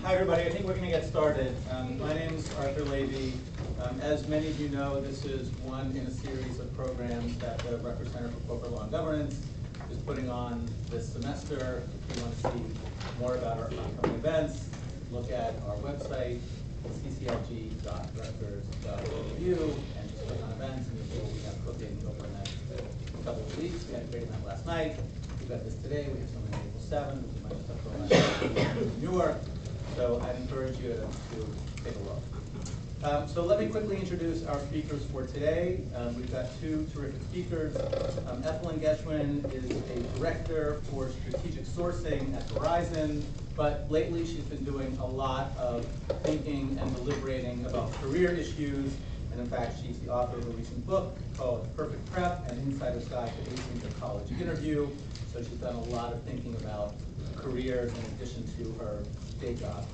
Hi everybody, I think we're going to get started. My name is Arthur Levy. As many of you know, this is one in a series of programs that the Rutgers Center for Corporate Law and Governance is putting on this semester. If you want to see more about our upcoming events, look at our website, cclg.rutgers.edu, and just click on events, and you'll see what we have cooking over the next couple of weeks. We had a great event last night. We've got this today. We have something on April 7th, which is my stuff going on in Newark. So I encourage you to take a look. So let me quickly introduce our speakers for today. We've got two terrific speakers. Ethelyn Geschwin is a director for strategic sourcing at Verizon, but lately she's been doing a lot of thinking and deliberating about career issues. And in fact, she's the author of a recent book called Perfect Prep, an Insider's Guide to Acing the College Interview. So she's done a lot of thinking about careers in addition to her day job.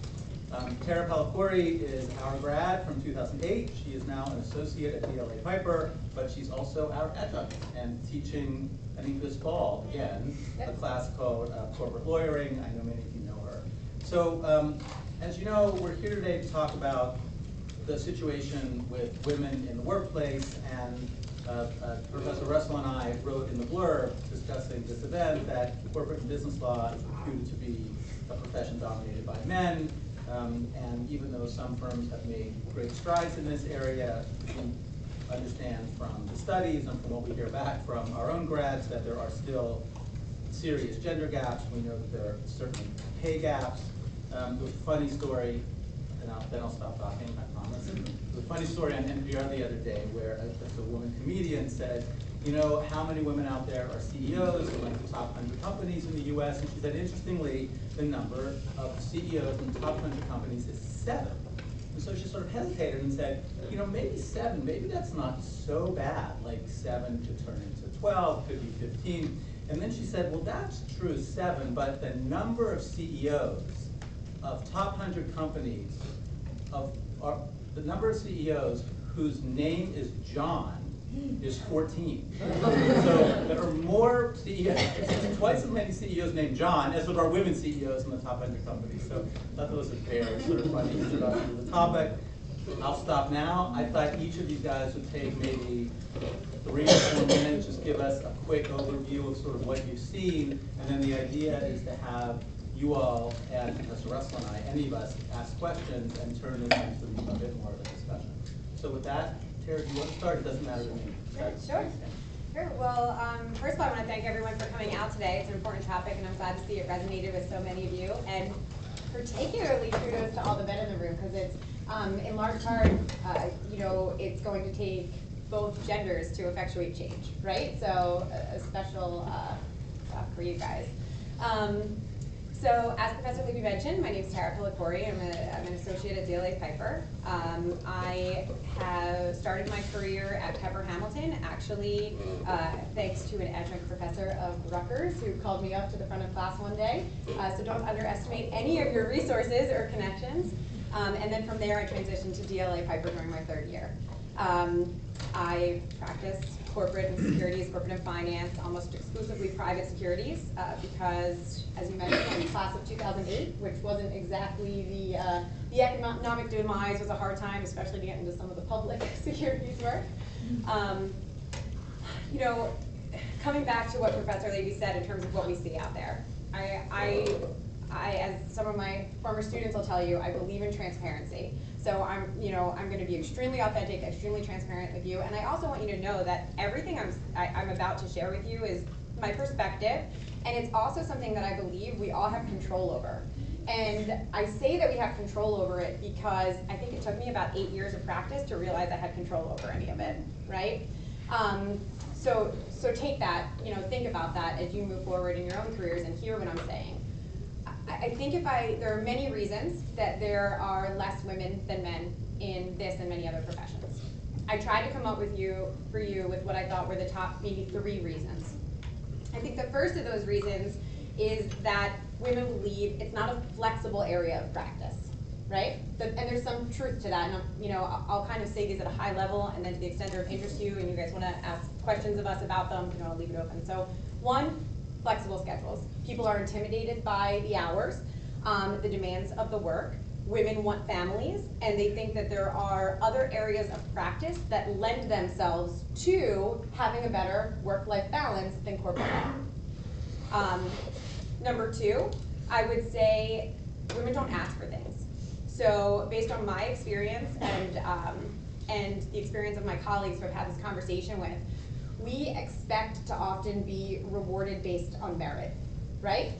Tara Palapouri is our grad from 2008. She is now an associate at DLA Piper, but she's also our adjunct and teaching, I think this fall, again, a class called Corporate Lawyering. I know many of you know her. So as you know, we're here today to talk about the situation with women in the workplace, and Professor Russell and I wrote in the blurb discussing this event that corporate and business law is reputed to be a profession dominated by men, and even though some firms have made great strides in this area, we understand from the studies and from what we hear back from our own grads that there are still serious gender gaps. We know that there are certainly pay gaps. There was a funny story, and then I'll stop talking, I promise. There was a funny story on NPR the other day where a woman comedian said, you know, how many women out there are CEOs in like the top 100 companies in the US? And she said, interestingly, the number of CEOs in the top 100 companies is 7. And so she sort of hesitated and said, you know, maybe 7, maybe that's not so bad, like 7 could turn into 12, could be 15. And then she said, well, that's true, 7, but the number of CEOs of top 100 companies, the number of CEOs whose name is John is 14. So there are more CEOs, twice as many CEOs named John as there are women CEOs in the top 100 companies. So I thought that was a very sort of funny introduction to the topic. I'll stop now. I thought each of these guys would take maybe 3 or 4 minutes, just give us a quick overview of sort of what you've seen, and then the idea is to have you all and Professor Russell and I, any of us, ask questions and turn this into a bit more of a discussion. So with that, Tara, do you want to start? It doesn't matter to me. Sure. Well, first of all, I want to thank everyone for coming out today. It's an important topic, and I'm glad to see it resonated with so many of you. And particularly kudos to all the men in the room, because it's, in large part, you know, it's going to take both genders to effectuate change, right? So a special clap for you guys. So as Professor Levy mentioned, my name is Tara Palapouri. I'm an associate at DLA Piper. I have started my career at Pepper Hamilton, actually thanks to an adjunct professor of Rutgers who called me up to the front of class one day. So don't underestimate any of your resources or connections. And then from there I transitioned to DLA Piper during my 3rd year. I practiced corporate and securities, corporate and finance, almost exclusively private securities, because, as you mentioned, I'm the class of 2008, which wasn't exactly the economic demise was a hard time, especially to get into some of the public securities work. You know, coming back to what Professor Levy said in terms of what we see out there, I, as some of my former students will tell you, I believe in transparency. So I'm going to be extremely authentic, extremely transparent with you, and I also want you to know that everything I'm about to share with you is my perspective, and it's also something that I believe we all have control over. And I say that we have control over it because I think it took me about 8 years of practice to realize I had control over any of it, right? So take that, you know, think about that as you move forward in your own careers and hear what I'm saying. I think there are many reasons that there are less women than men in this and many other professions. I tried to come up with for you with what I thought were the top maybe 3 reasons. I think the first of those reasons is that women believe it's not a flexible area of practice, right? And there's some truth to that, and you know, I'll kind of say these at a high level, and then to the extent they're of interest to you and you guys want to ask questions of us about them, you know, I'll leave it open. So 1, flexible schedules. People are intimidated by the hours. the demands of the work. Women want families, and they think that there are other areas of practice that lend themselves to having a better work-life balance than corporate law. Number two, I would say women don't ask for things. So based on my experience and the experience of my colleagues who I've had this conversation with, we expect to often be rewarded based on merit, right?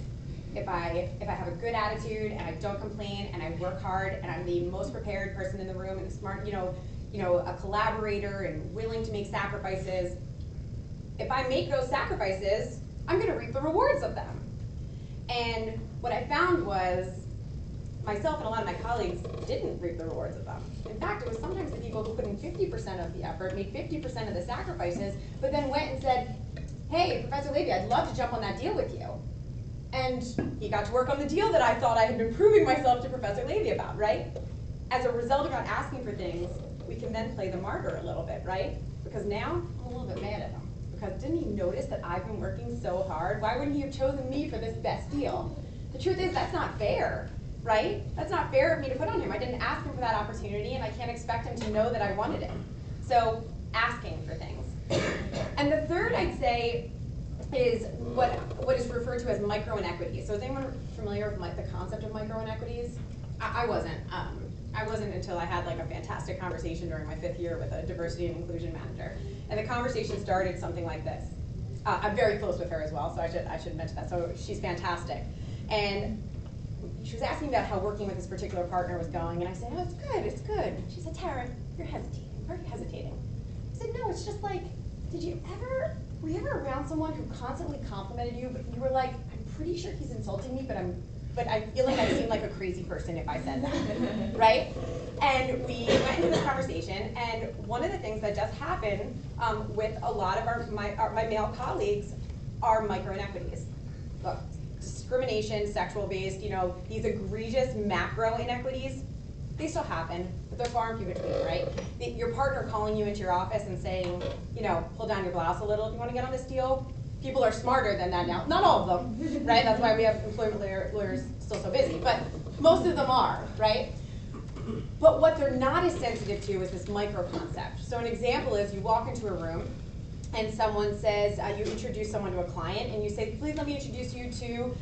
If I have a good attitude and I don't complain and I work hard and I'm the most prepared person in the room and smart, a collaborator and willing to make sacrifices, if I make those sacrifices, I'm gonna reap the rewards of them. And what I found was myself and a lot of my colleagues didn't reap the rewards of them. In fact, it was sometimes the people who put in 50% of the effort, made 50% of the sacrifices, but then went and said, hey, Professor Levy, I'd love to jump on that deal with you. And he got to work on the deal that I thought I had been proving myself to Professor Levy about, right? As a result of not asking for things, we can then play the martyr a little bit, right? Because now I'm a little bit mad at him. Because didn't he notice that I've been working so hard? Why wouldn't he have chosen me for this best deal? The truth is, that's not fair, right? That's not fair of me to put on him. I didn't ask him for that opportunity, and I can't expect him to know that I wanted it. So, asking for things. And the third, I'd say, is what is referred to as micro-inequities. So is anyone familiar with the concept of micro-inequities? I wasn't. I wasn't until I had like a fantastic conversation during my 5th year with a diversity and inclusion manager. And the conversation started something like this. I'm very close with her as well, so I should mention that. So she's fantastic. And she was asking about how working with this particular partner was going, and I said, oh, it's good. She said, Tara, you're hesitating. Why are you hesitating? I said, no, it's just like, were you ever around someone who constantly complimented you, but you were like, I'm pretty sure he's insulting me, but I feel like I seem like a crazy person if I said that, right? And we went into this conversation, and one of the things that does happen with a lot of my male colleagues are micro-inequities. Look, discrimination, sexual-based, these egregious macro inequities, they still happen, but they're far and few between, right? Your partner calling you into your office and saying, pull down your blouse a little if you want to get on this deal. People are smarter than that now. Not all of them, right? That's why we have employment lawyers still so busy, but most of them are, right? But what they're not as sensitive to is this micro concept. So an example is you walk into a room and someone says, you introduce someone to a client and you say, please let me introduce you to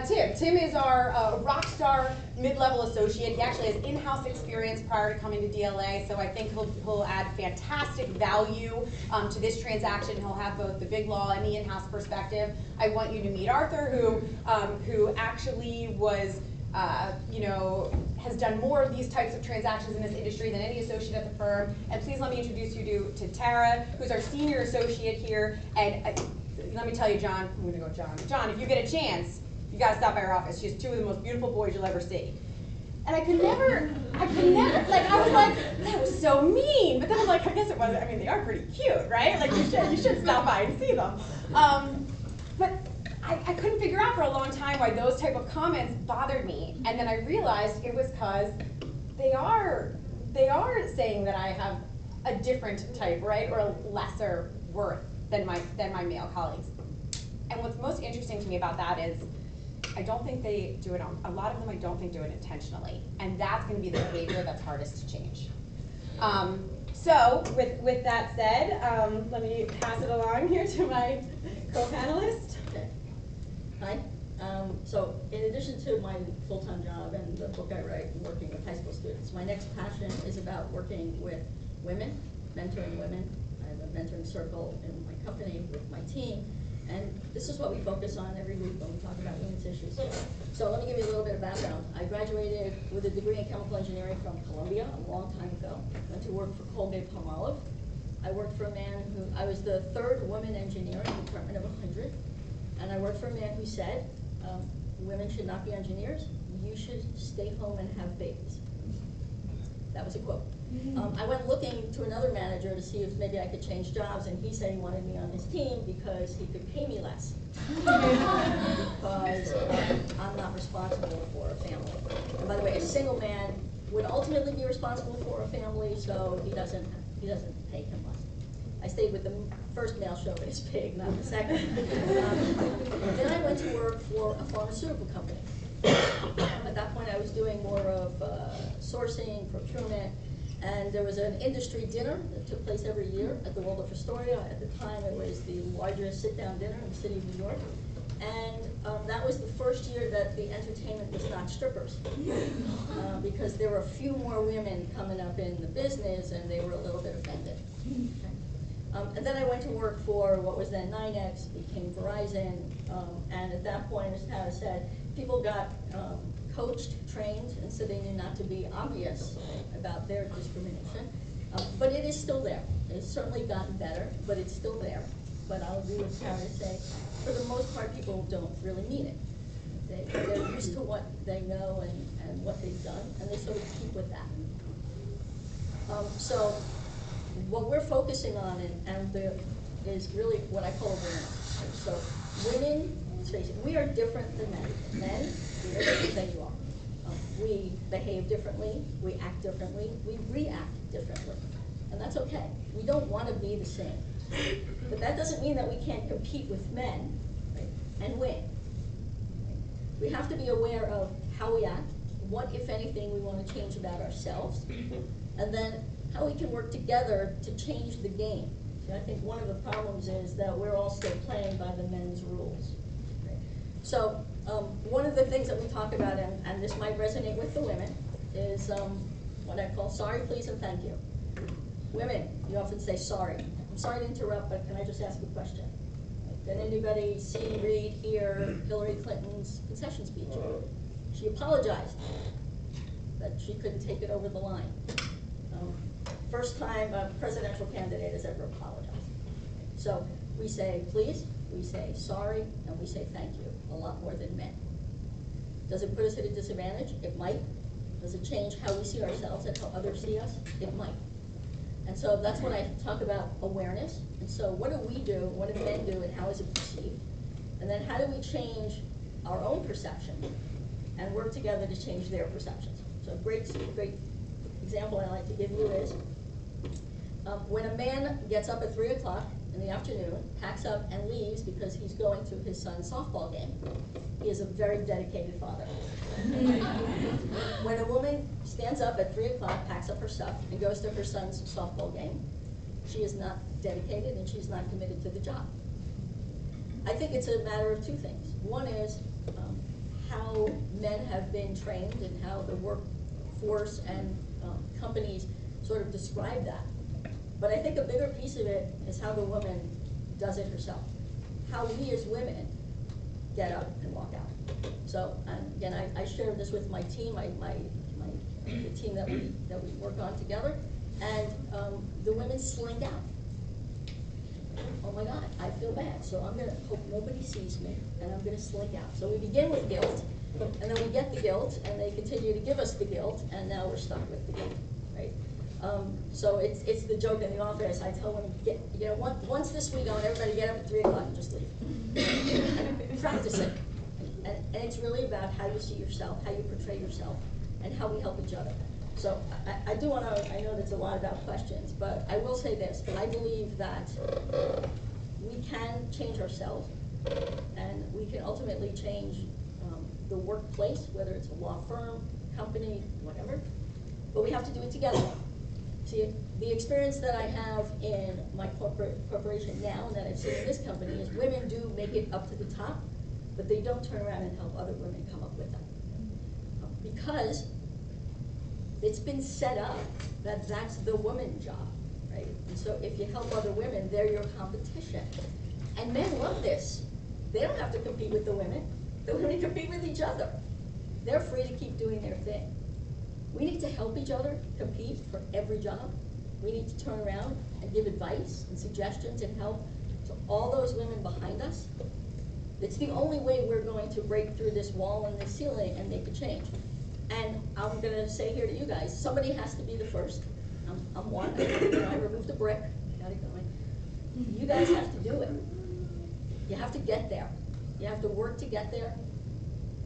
Tim. Tim is our rock star mid-level associate. He actually has in-house experience prior to coming to DLA, so I think he'll add fantastic value to this transaction. He'll have both the big law and the in-house perspective. I want you to meet Arthur, who actually was, has done more of these types of transactions in this industry than any associate at the firm. And please let me introduce you to Tara, who's our senior associate here. And let me tell you, John, I'm gonna go John. John, if you get a chance, you gotta stop by her office. She has 2 of the most beautiful boys you'll ever see. And I could never, I was like, that was so mean. But then I'm like, I guess it wasn't, they are pretty cute, right? Like you should stop by and see them. But I couldn't figure out for a long time why those type of comments bothered me. And then I realized it was because they are saying that I have a different type, right? Or a lesser worth than my male colleagues. And what's most interesting to me about that is I don't think they do it a lot of them I don't think do it intentionally. And that's gonna be the behavior that's hardest to change. So with that said, let me pass it along here to my co-panelist. Okay. Hi. So in addition to my full-time job and the book I write and working with high school students, my next passion is about working with women, mentoring women. I have a mentoring circle in my company with my team. And this is what we focus on every week when we talk about women's issues. So let me give you a little bit of background. I graduated with a degree in chemical engineering from Columbia a long time ago. Went to work for Colgate-Palmolive. I worked for a man I was the 3rd woman engineer in the Department of 100. And I worked for a man who said, women should not be engineers. You should stay home and have babies. That was a quote. I went looking to another manager to see if maybe I could change jobs, and he said he wanted me on his team because he could pay me less. Because I'm not responsible for a family. And by the way, a single man would ultimately be responsible for a family, so he doesn't pay him less. I stayed with the first male chauvinist pig, not the second. Then I went to work for a pharmaceutical company. At that point, I was doing more of sourcing, procurement, and there was an industry dinner that took place every year at the Waldorf Astoria. At the time, it was the largest sit-down dinner in the city of New York. And that was the first year that the entertainment was not strippers. Because there were a few more women coming up in the business, and they were a little bit offended. Okay. And then I went to work for what was then NYNEX, became Verizon, and at that point, as Tara said, people got coached, trained, and so they knew not to be obvious about their discrimination. But it is still there. It's certainly gotten better, but it's still there. But I'll agree with Tara to say, for the most part, people don't really mean it. They're used to what they know and what they've done, and they sort of keep with that. So what we're focusing on is really what I call awareness. So women, let's face it, we are different than men. Men, we are different than you are. We behave differently, we act differently, we react differently. And that's okay. We don't want to be the same. But that doesn't mean that we can't compete with men, right, and win. We have to be aware of how we act, what, if anything, we want to change about ourselves, and then how we can work together to change the game. See, I think one of the problems is that we're all still playing by the men's rules. Right? So one of the things that we talk about, and this might resonate with the women, is what I call sorry, please, and thank you. Women, you often say sorry. I'm sorry to interrupt, but can I just ask a question? Did anybody see, read, hear Hillary Clinton's concession speech? She apologized that she couldn't take it over the line. First time a presidential candidate has ever apologized. So we say please, we say sorry, and we say thank you, a lot more than men. Does it put us at a disadvantage? It might. Does it change how we see ourselves and how others see us? It might. And so that's when I talk about awareness. And so what do we do, what do men do, and how is it perceived? And then how do we change our own perception and work together to change their perceptions? So a great example I like to give you is when a man gets up at 3 o'clock in the afternoon, packs up and leaves because he's going to his son's softball game, he is a very dedicated father. When a woman stands up at 3 o'clock, packs up her stuff, and goes to her son's softball game, she is not dedicated and she's not committed to the job. I think it's a matter of two things. One is how men have been trained and how the workforce and companies sort of describe that. But I think a bigger piece of it is how the woman does it herself. How we as women get up and walk out. So again, I shared this with my team, the team that we work on together, and the women slink out. Oh my God, I feel bad, so I'm gonna hope nobody sees me, and I'm gonna slink out. So we begin with guilt, and then we get the guilt, and they continue to give us the guilt, and now we're stuck with the guilt, right? So it's the joke in the office. I tell women, once this week on, everybody get up at 3 o'clock and just leave. Practice it. And it's really about how you see yourself, how you portray yourself, and how we help each other. So I do want to, I know that's a lot about questions, but I will say this. I believe that we can change ourselves, and we can ultimately change the workplace, whether it's a law firm, company, whatever, but we have to do it together. See, the experience that I have in my corporation now, and that I've seen in this company, is women do make it up to the top, but they don't turn around and help other women come up with them. Because it's been set up that that's the woman's job, right? And so if you help other women, they're your competition. And men love this. They don't have to compete with the women. The women compete with each other. They're free to keep doing their thing. We need to help each other compete for every job. We need to turn around and give advice and suggestions and help to all those women behind us. It's the only way we're going to break through this wall and this ceiling and make a change. And I'm going to say here to you guys, somebody has to be the first. I'm one. I removed a brick. Got it going. You guys have to do it. You have to get there. You have to work to get there.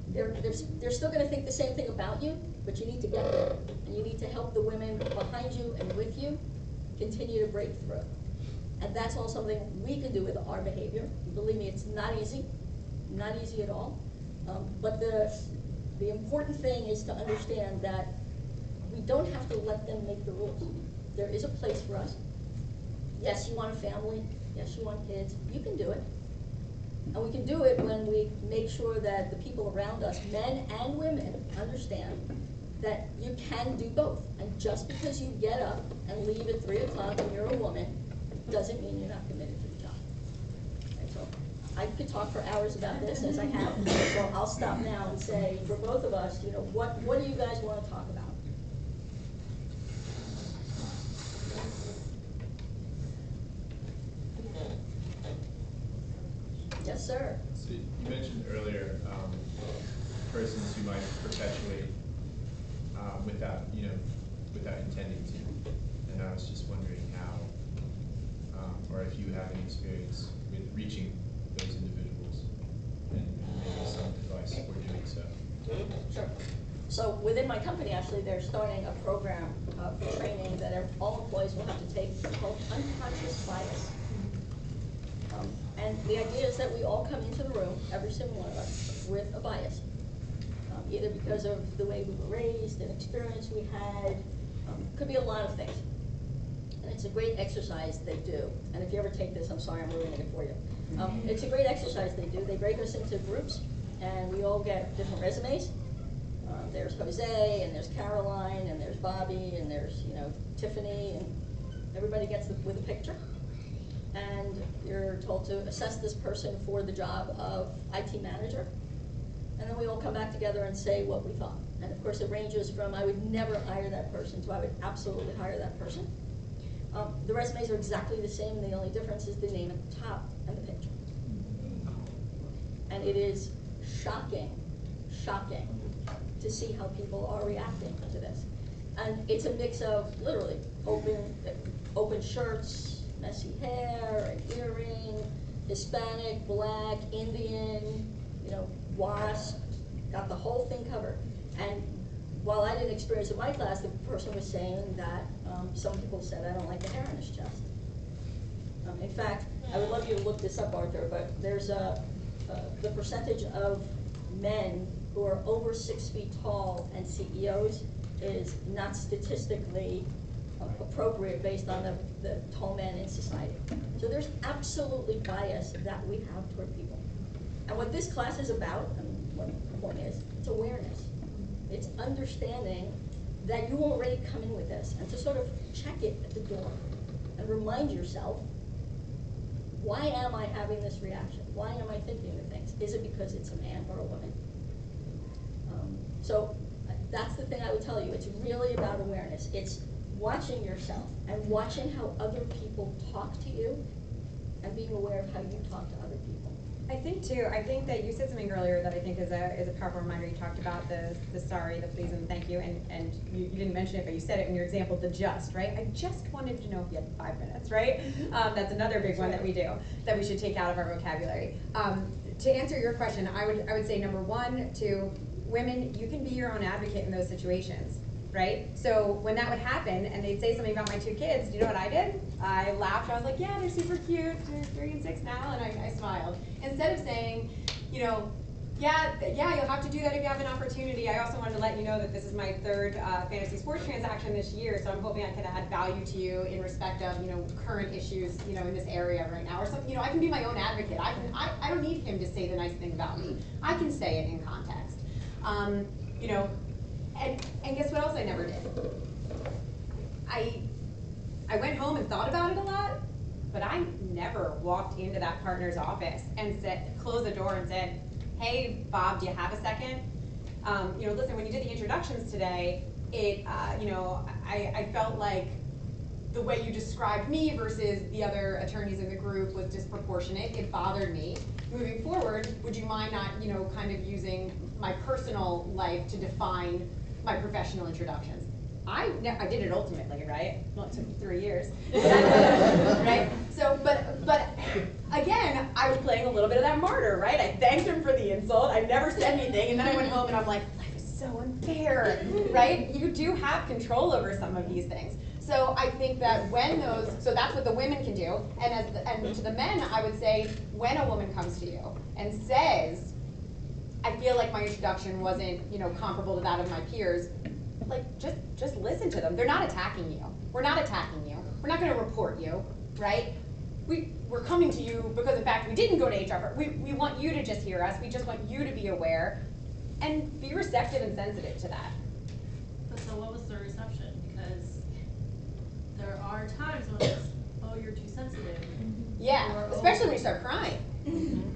They're still going to think the same thing about you, but you need to get there. And you need to help the women behind you and with you continue to break through. And that's all something we can do with our behavior. Believe me, it's not easy at all. But the important thing is to understand that we don't have to let them make the rules. There is a place for us. Yes, you want a family, yes, you want kids, you can do it. And we can do it when we make sure that the people around us, men and women, understand that you can do both. And just because you get up and leave at 3 o'clock and you're a woman, doesn't mean you're not committed to the job. And so I could talk for hours about this, as I have, so I'll stop now and say, for both of us, you know, what do you guys want to talk about? Yes, sir. So you mentioned earlier persons who might perpetuate without intending to, and I was just wondering how, or if you have any experience with reaching those individuals and maybe some advice for doing so. Sure. So within my company, actually, they're starting a program of training that all employees will have to take called unconscious bias. And the idea is that we all come into the room, every single one of us, with a bias. Either because of the way we were raised, an experience we had, could be a lot of things. And it's a great exercise they do. And if you ever take this, I'm sorry, I'm ruining it for you. It's a great exercise they do. They break us into groups, and we all get different resumes. There's Jose, and there's Caroline, and there's Bobby, and there's, you know, Tiffany, and everybody gets with a picture. And you're told to assess this person for the job of IT manager. And then we all come back together and say what we thought. And of course, it ranges from I would never hire that person to I would absolutely hire that person. The resumes are exactly the same, and the only difference is the name at the top and the picture. And it is shocking to see how people are reacting to this. And it's a mix of literally open shirts, messy hair, an earring, Hispanic, Black, Indian, you know, WASP, got the whole thing covered. And while I didn't experience it in my class, the person was saying that some people said, I don't like the hair on his chest. In fact, I would love you to look this up, Arthur, but there's the percentage of men who are over 6 feet tall and CEOs is not statistically appropriate based on the tall men in society. So there's absolutely bias that we have toward people. And what this class is about, and what the point is, it's awareness. It's understanding that you already come in with this, and to sort of check it at the door and remind yourself, why am I having this reaction? Why am I thinking of things? Is it because it's a man or a woman? So that's the thing I would tell you. It's really about awareness. It's watching yourself and watching how other people talk to you and being aware of how you talk to other people. I think that you said something earlier that I think is a powerful reminder. You talked about the sorry, the please, and the thank you, and you didn't mention it, but you said it in your example, the just, right? I just wanted to know if you had 5 minutes, right? That's another big one that we do, that we should take out of our vocabulary. To answer your question, I would say number 1, to women, you can be your own advocate in those situations. Right? So when that would happen and they'd say something about my 2 kids, do you know what I did? I laughed. I was like, yeah, they're super cute. They're 3 and 6 now. And I smiled. Instead of saying, you know, yeah, you'll have to do that if you have an opportunity. I also wanted to let you know that this is my 3rd fantasy sports transaction this year. So I'm hoping I can add value to you in respect of, you know, current issues, you know, in this area right now. Or something, you know, I can be my own advocate. I don't need him to say the nice thing about me. I can say it in context. You know, and guess what else I never did? I went home and thought about it a lot, but I never walked into that partner's office and closed the door and said, hey, Bob, do you have a second? You know, listen, when you did the introductions today, you know, I felt like the way you described me versus the other attorneys in the group was disproportionate. It bothered me. Moving forward, would you mind not, you know, kind of using my personal life to define my professional introductions? I did it ultimately, right? Well, it took me 3 years, right? So, but again, I was playing a little bit of that martyr, right? I thanked him for the insult. I never said anything, and then I went home and I'm like, life is so unfair, right? You do have control over some of these things. So I think that so that's what the women can do, and to the men, I would say, when a woman comes to you and says, I feel like my introduction wasn't, you know, comparable to that of my peers. Like, just listen to them. They're not attacking you. We're not attacking you. We're not gonna report you, right? We're coming to you because in fact we didn't go to HR. We want you to just hear us. We just want you to be aware and be receptive and sensitive to that. But so what was the reception? Because there are times when it's, oh, you're too sensitive. Yeah, Or, especially oh, when you start crying.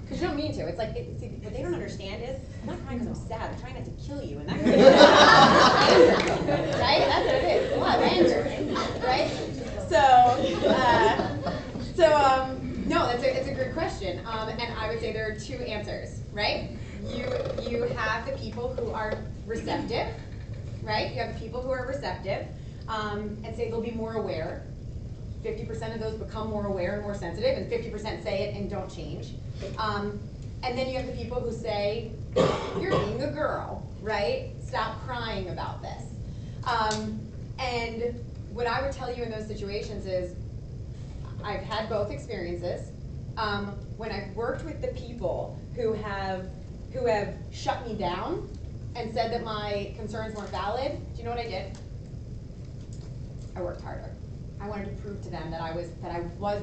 Because you don't mean to. It's like, see, what they don't understand is, I'm not crying because I'm sad. I'm trying not to kill you. And that anger, right? That's what it is. A lot of anger, right? No, it's a good question. And I would say there are two answers, right? You have the people who are receptive, right? You have the people who are receptive, and say they'll be more aware. 50% of those become more aware and more sensitive, and 50% say it and don't change. And then you have the people who say, you're being a girl, right? Stop crying about this. And what I would tell you in those situations is, I've had both experiences. When I've worked with the people who have shut me down and said that my concerns weren't valid, do you know what I did? I worked harder. I wanted to prove to them that I was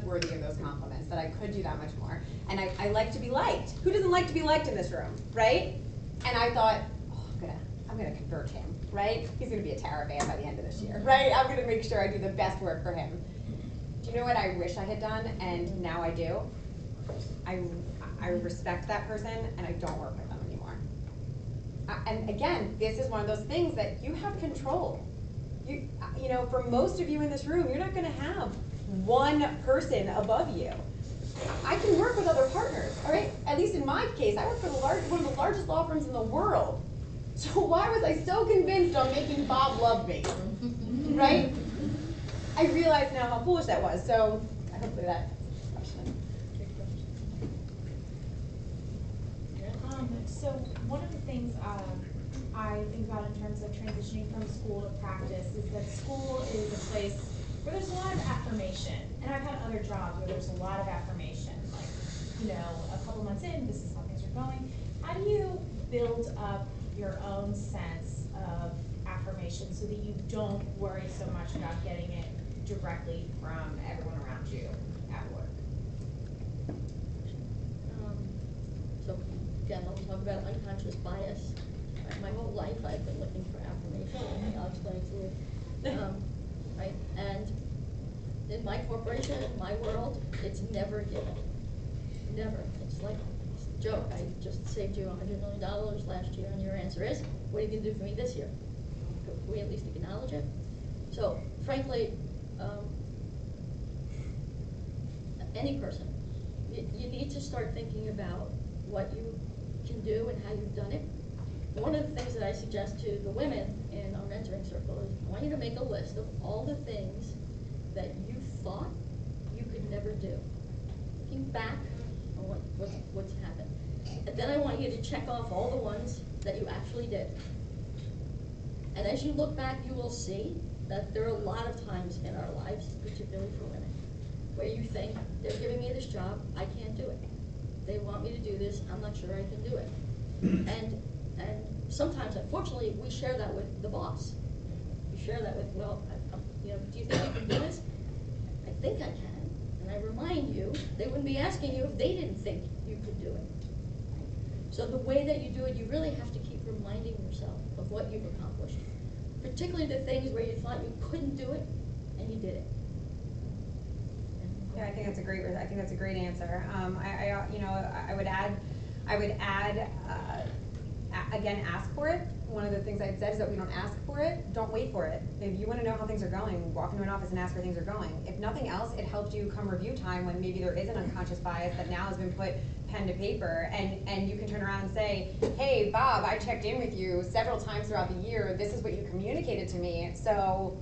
worthy of those compliments, that I could do that much more. And I like to be liked. Who doesn't like to be liked in this room, right? And I thought, oh, I'm gonna convert him, right? He's gonna be a Taravan by the end of this year, right? I'm gonna make sure I do the best work for him. Do you know what I wish I had done, and now I do? I respect that person, and I don't work with them anymore. And again, this is one of those things that you have control. You know, for most of you in this room, you're not gonna have one person above you. I can work with other partners, all right? At least in my case, I work for one of the largest law firms in the world. So why was I so convinced on making Bob love me, right? I realize now how foolish that was, so hopefully that question. So one of the things I think about in terms of transitioning from school to practice is that school is a place where there's a lot of affirmation. And I've had other jobs where there's a lot of affirmation, like, you know, a couple months in, this is how things are going. How do you build up your own sense of affirmation so that you don't worry so much about getting it directly from everyone around you at work? So again, I'll talk about unconscious bias. My whole life I've been looking for affirmation, I'll explain it to you. Right, and in my corporation, in my world, it's never given. Never. It's like a joke. I just saved you $100 million last year, and your answer is, what are you going to do for me this year? Can we at least acknowledge it? So, frankly, any person, you need to start thinking about what you can do and how you've done it. One of the things that I suggest to the women in our mentoring circle is, I want you to make a list of all the things that you thought you could never do. Looking back on what's happened. And then I want you to check off all the ones that you actually did. And as you look back, you will see that there are a lot of times in our lives, particularly for women, where you think, they're giving me this job, I can't do it. They want me to do this, I'm not sure I can do it. And sometimes, unfortunately, we share that with the boss. We share that with, well, you know, do you think you can do this? I think I can. And I remind you, they wouldn't be asking you if they didn't think you could do it. So the way that you do it, you really have to keep reminding yourself of what you've accomplished. Particularly the things where you thought you couldn't do it, and you did it. Yeah, I think that's a great answer. I would add, again, ask for it. One of the things I've said is that we don't ask for it, don't wait for it. If you want to know how things are going, walk into an office and ask how things are going. If nothing else, it helps you come review time when maybe there is an unconscious bias that now has been put pen to paper, and you can turn around and say, hey, Bob, I checked in with you several times throughout the year. This is what you communicated to me. So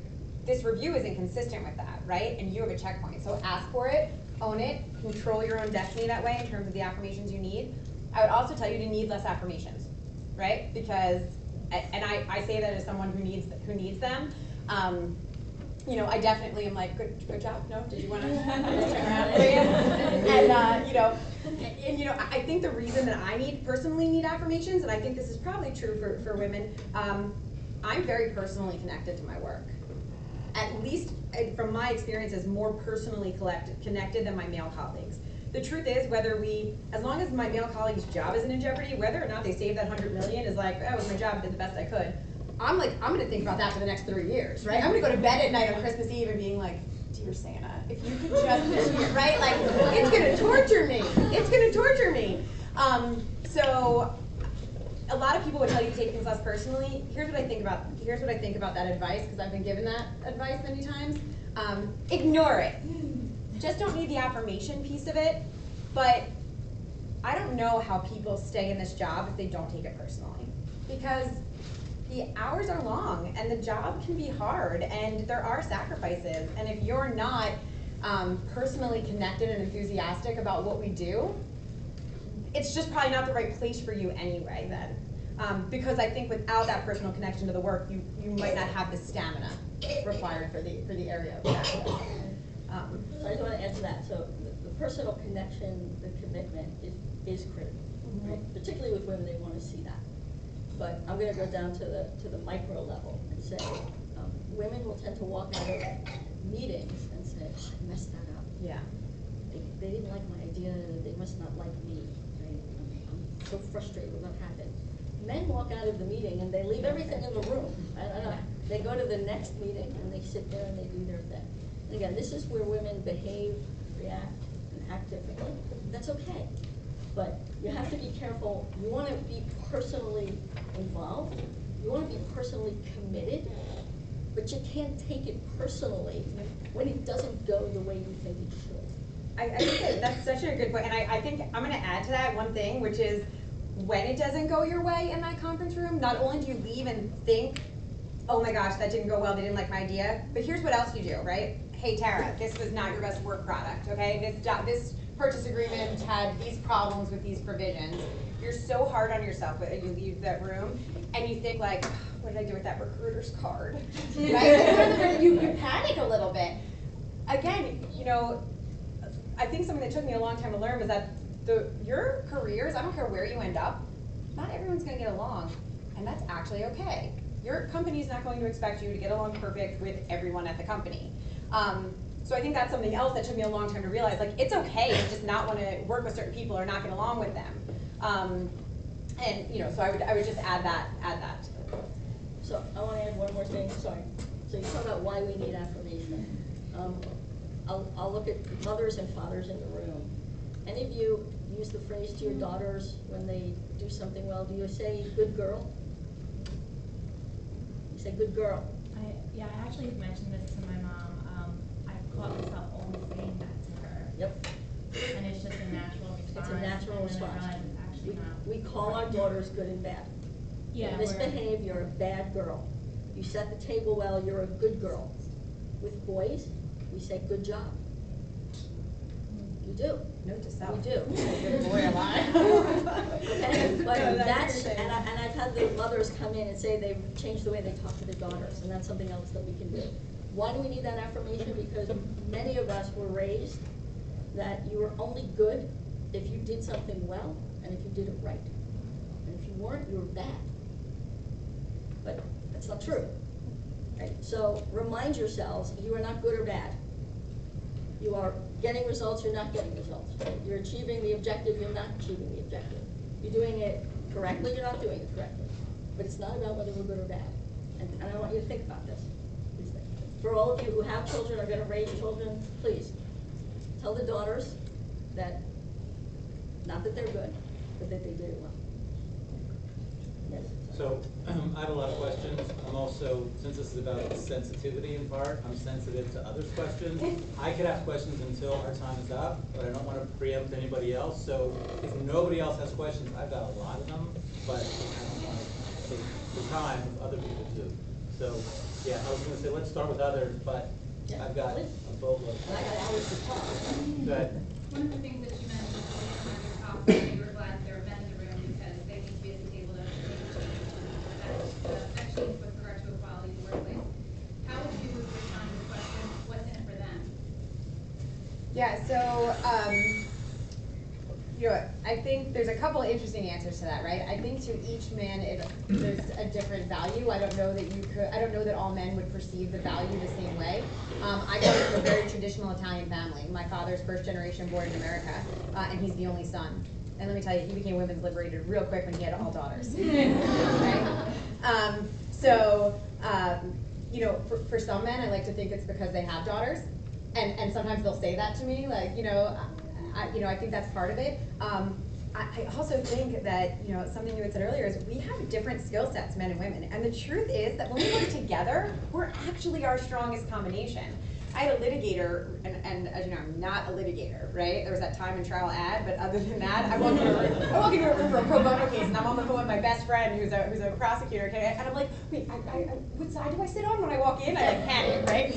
this review isn't consistent with that, right? And you have a checkpoint. So ask for it, own it, control your own destiny that way in terms of the affirmations you need. I would also tell you to need less affirmations, right? Because, and I say that as someone who needs them. You know, I definitely am like, good job. No, did you want to turn around for you? And And you know, I think the reason that I personally need affirmations, and I think this is probably true for women, I'm very personally connected to my work. At least from my experiences, more personally connected than my male colleagues. The truth is, as long as my male colleague's job isn't in jeopardy, whether or not they save that $100 million is like, oh, it was my job, I did the best I could. I'm gonna think about that for the next 3 years, right? I'm gonna go to bed at night on Christmas Eve and being like, dear Santa, if you could just this year, right? Like, it's gonna torture me. It's gonna torture me. So a lot of people would tell you to take things less personally. Here's what I think about that advice, because I've been given that advice many times. Ignore it. Just don't need the affirmation piece of it. But I don't know how people stay in this job if they don't take it personally. Because the hours are long and the job can be hard and there are sacrifices. And if you're not personally connected and enthusiastic about what we do, it's just probably not the right place for you anyway then. Because I think without that personal connection to the work, you might not have the stamina required for the area of practice. So I just want to add to that. So the personal connection, the commitment is critical, right? Particularly with women, they want to see that. But I'm going to go down to the micro level and say women will tend to walk out of meetings and say, oh, I messed that up. Yeah. They didn't like my idea. They must not like me. Right? I'm so frustrated with what happened. Men walk out of the meeting and they leave everything in the room. I don't know. They go to the next meeting and they sit there and they do their thing. And again, this is where women behave, react, and act differently. That's okay. But you have to be careful. You want to be personally involved. You want to be personally committed. But you can't take it personally when it doesn't go the way you think it should. I think that's such a good point. And I think I'm going to add to that one thing, which is when it doesn't go your way in that conference room, not only do you leave and think, oh my gosh, that didn't go well, they didn't like my idea, but here's what else you do, right? Hey Tara, this was not your best work product, okay? This purchase agreement had these problems with these provisions. You're so hard on yourself when you leave that room and you think like, what did I do with that recruiter's card? Right? You panic a little bit. Again, you know, I think something that took me a long time to learn was that your careers, I don't care where you end up, not everyone's gonna get along, and that's actually okay. Your company's not going to expect you to get along perfect with everyone at the company. So I think that's something else that took me a long time to realize, like, it's okay to just not want to work with certain people or not get along with them. And, you know, so I would just add that. So I want to add one more thing, sorry. So you talk about why we need affirmation. I'll look at mothers and fathers in the room. Any of you use the phrase to your daughters when they do something well? Do you say, good girl? You say, good girl. I actually mentioned this to my mom. I've caught myself always saying that to her. Yep. And it's just a natural response. It's a natural and then I response. realize it's actually not. We call our daughters good and bad. Yeah. You misbehave, you're a bad girl. You set the table well, you're a good girl. With boys, we say good job. You do. Note to self. We do. Good boy alive. Okay, but No, that's, your thing. and I've had the mothers come in and say they've changed the way they talk to their daughters, and that's something else that we can do. Why do we need that affirmation? Because many of us were raised that you were only good if you did something well and if you did it right. And if you weren't, you were bad. But that's not true. Right? So remind yourselves, you are not good or bad. You are getting results, you're not getting results. Right? You're achieving the objective, you're not achieving the objective. You're doing it correctly, you're not doing it correctly. But it's not about whether we're good or bad. And I want you to think about this. For all of you who have children, are going to raise children, please tell the daughters that, not that they're good, but that they did it well. Yes? So I have a lot of questions. I'm also, since this is about sensitivity in part, I'm sensitive to others' questions. I could ask questions until our time is up, but I don't want to preempt anybody else. So if nobody else has questions, I've got a lot of them, but I don't want to take the time if other people do. So yeah, I was going to say, let's start with others, but Yeah, I've got please. a boatload. And I got hours to talk. Good. One of the things that you mentioned earlier in your talk, that you were glad there were men in the room because they need to be at the table to make change, especially with regard to equality in the workplace. How would you respond to the question, what's in it for them? Yeah, so You know, I think there's a couple of interesting answers to that, right? I think to each man, there's a different value. I don't know that all men would perceive the value the same way. I come from a very traditional Italian family. My father's first generation born in America, and he's the only son. And let me tell you, he became women's liberated real quick when he had all daughters. Right? You know, for some men, I like to think it's because they have daughters, and sometimes they'll say that to me, like, I think that's part of it. I also think that, something you had said earlier is we have different skill sets, men and women, and the truth is that when we work together, we're actually our strongest combination. I had a litigator, and as you know, I'm not a litigator, right? There was that time and trial ad, but other than that, I walk into a room for a pro bono case, and I'm on the phone with my best friend who's a prosecutor, okay? And I'm like, wait, what side do I sit on when I walk in? I like panic, right?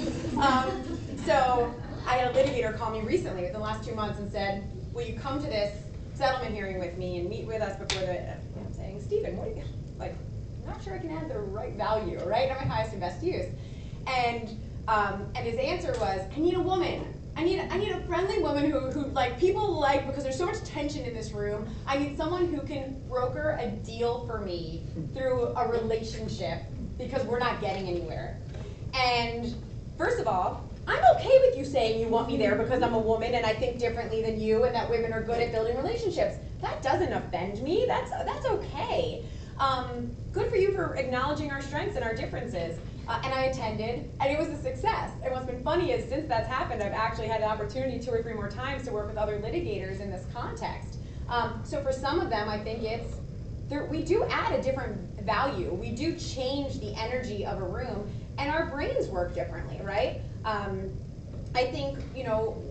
So I had a litigator call me recently, within the last 2 months, and said, will you come to this settlement hearing with me and meet with us before I'm saying, Stephen, what do you, like, I'm not sure I can add the right value, right? I'm my highest and best use. And his answer was, I need a woman. I need a friendly woman who like people like, because there's so much tension in this room. I need someone who can broker a deal for me through a relationship because we're not getting anywhere. And first of all, I'm okay with you saying you want me there because I'm a woman and I think differently than you and that women are good at building relationships. That doesn't offend me. That's okay. Good for you for acknowledging our strengths and our differences. And I attended, and it was a success. And what's been funny is since that's happened, I've actually had the opportunity 2 or 3 more times to work with other litigators in this context. So for some of them, I think we do add a different value. We do change the energy of a room, and our brains work differently, right? I think,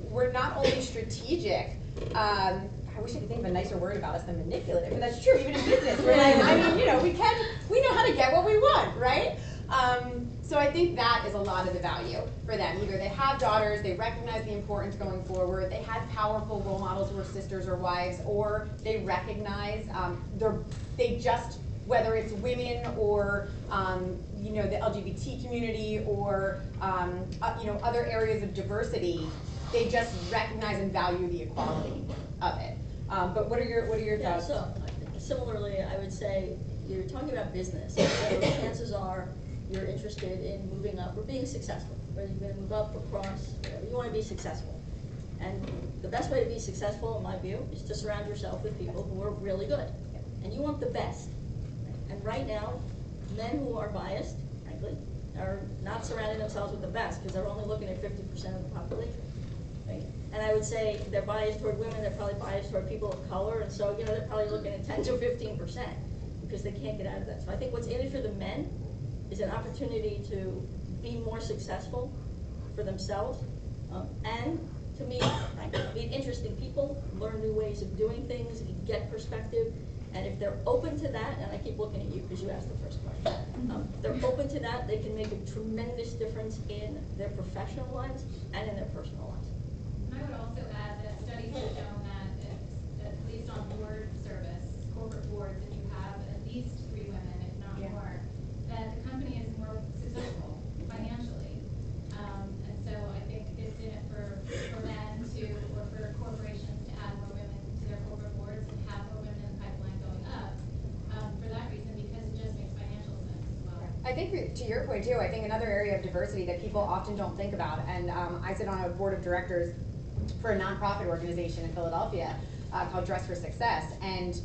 we're not only strategic, I wish I could think of a nicer word about us than manipulative, but that's true, even in business. We're like, we know how to get what we want, right? So I think that is a lot of the value for them. Either they have daughters, they recognize the importance going forward, they have powerful role models who are sisters or wives, or they recognize whether it's women or the LGBT community or other areas of diversity, they just recognize and value the equality of it. But what are your thoughts? So similarly, I would say you're talking about business. So chances are you're interested in moving up or being successful. Whether you're going to move up, across, whatever, you want to be successful. And the best way to be successful, in my view, is to surround yourself with people who are really good. And you want the best. And right now, men who are biased, frankly, are not surrounding themselves with the best because they're only looking at 50% of the population. Right? And I would say they're biased toward women, they're probably biased toward people of color, and so they're probably looking at 10 to 15% because they can't get out of that. So I think what's in it for the men is an opportunity to be more successful for themselves and to meet interesting people, learn new ways of doing things, get perspective. And if they're open to that, and I keep looking at you because you asked the first question, they're open to that, they can make a tremendous difference in their professional lives and in their personal lives. I would also add that studies have shown that at least on board service, corporate boards, if you have at least 3 women, if not more, that the company is more successful financially. And so I think it's in it for men or for corporations to add more women to their corporate boards and have more women in the pipeline going up for that reason, because it just makes financial sense as well. I think to your point too, I think another area of diversity that people often don't think about, and I sit on a board of directors for a nonprofit organization in Philadelphia called Dress for Success, and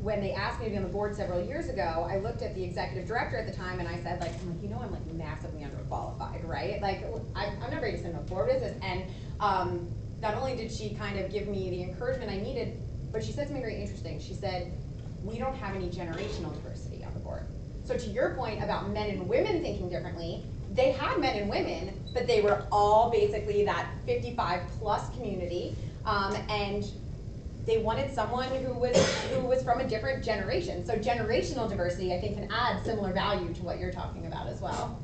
when they asked me to be on the board several years ago, I looked at the executive director at the time and I said, I'm like massively underqualified, right? Like, I'm not ready to send a board business. And not only did she kind of give me the encouragement I needed, but she said something very interesting. She said, we don't have any generational diversity on the board. So to your point about men and women thinking differently, they had men and women, but they were all basically that 55 plus community, and they wanted someone who was from a different generation. So generational diversity, I think, can add similar value to what you're talking about as well.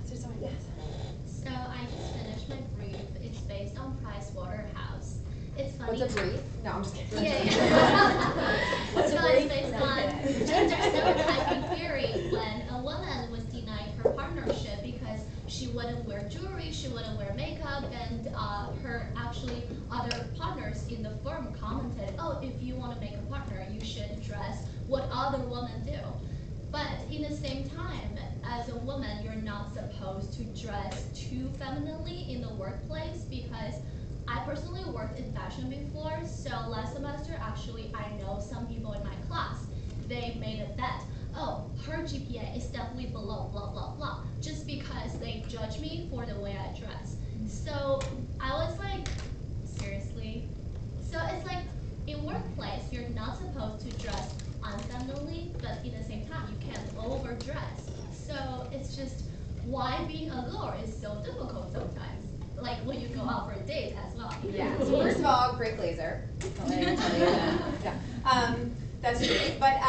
Is there someone? Yes. So I just finished my brief. It's based on Price Waterhouse. It's funny. What's a brief? No, I'm just kidding. Yeah. What's a So brief? it's based on gender stereotyping theory when a woman was denied her partnership because she would wouldn't wear jewelry, she wouldn't wear makeup, and her actually other partners in the firm commented, oh, if you want to make a partner, you should dress what other women do. But in the same time, as a woman, you're not supposed to dress too femininely in the workplace, because I personally worked in fashion before, so last semester, actually, I know some people in my class, they made a bet, oh, her GPA is definitely below blah, blah, blah, just because they judge me for the way I dress. So I was like, seriously? So it's like, in workplace, you're not supposed to dress unfemininely, but in the same time, you can't overdress. So it's just why being a girl is so difficult sometimes. Like when you go out for a date as well. Yeah, so first of all, great blazer. I'll tell you that. Yeah. That's true. But,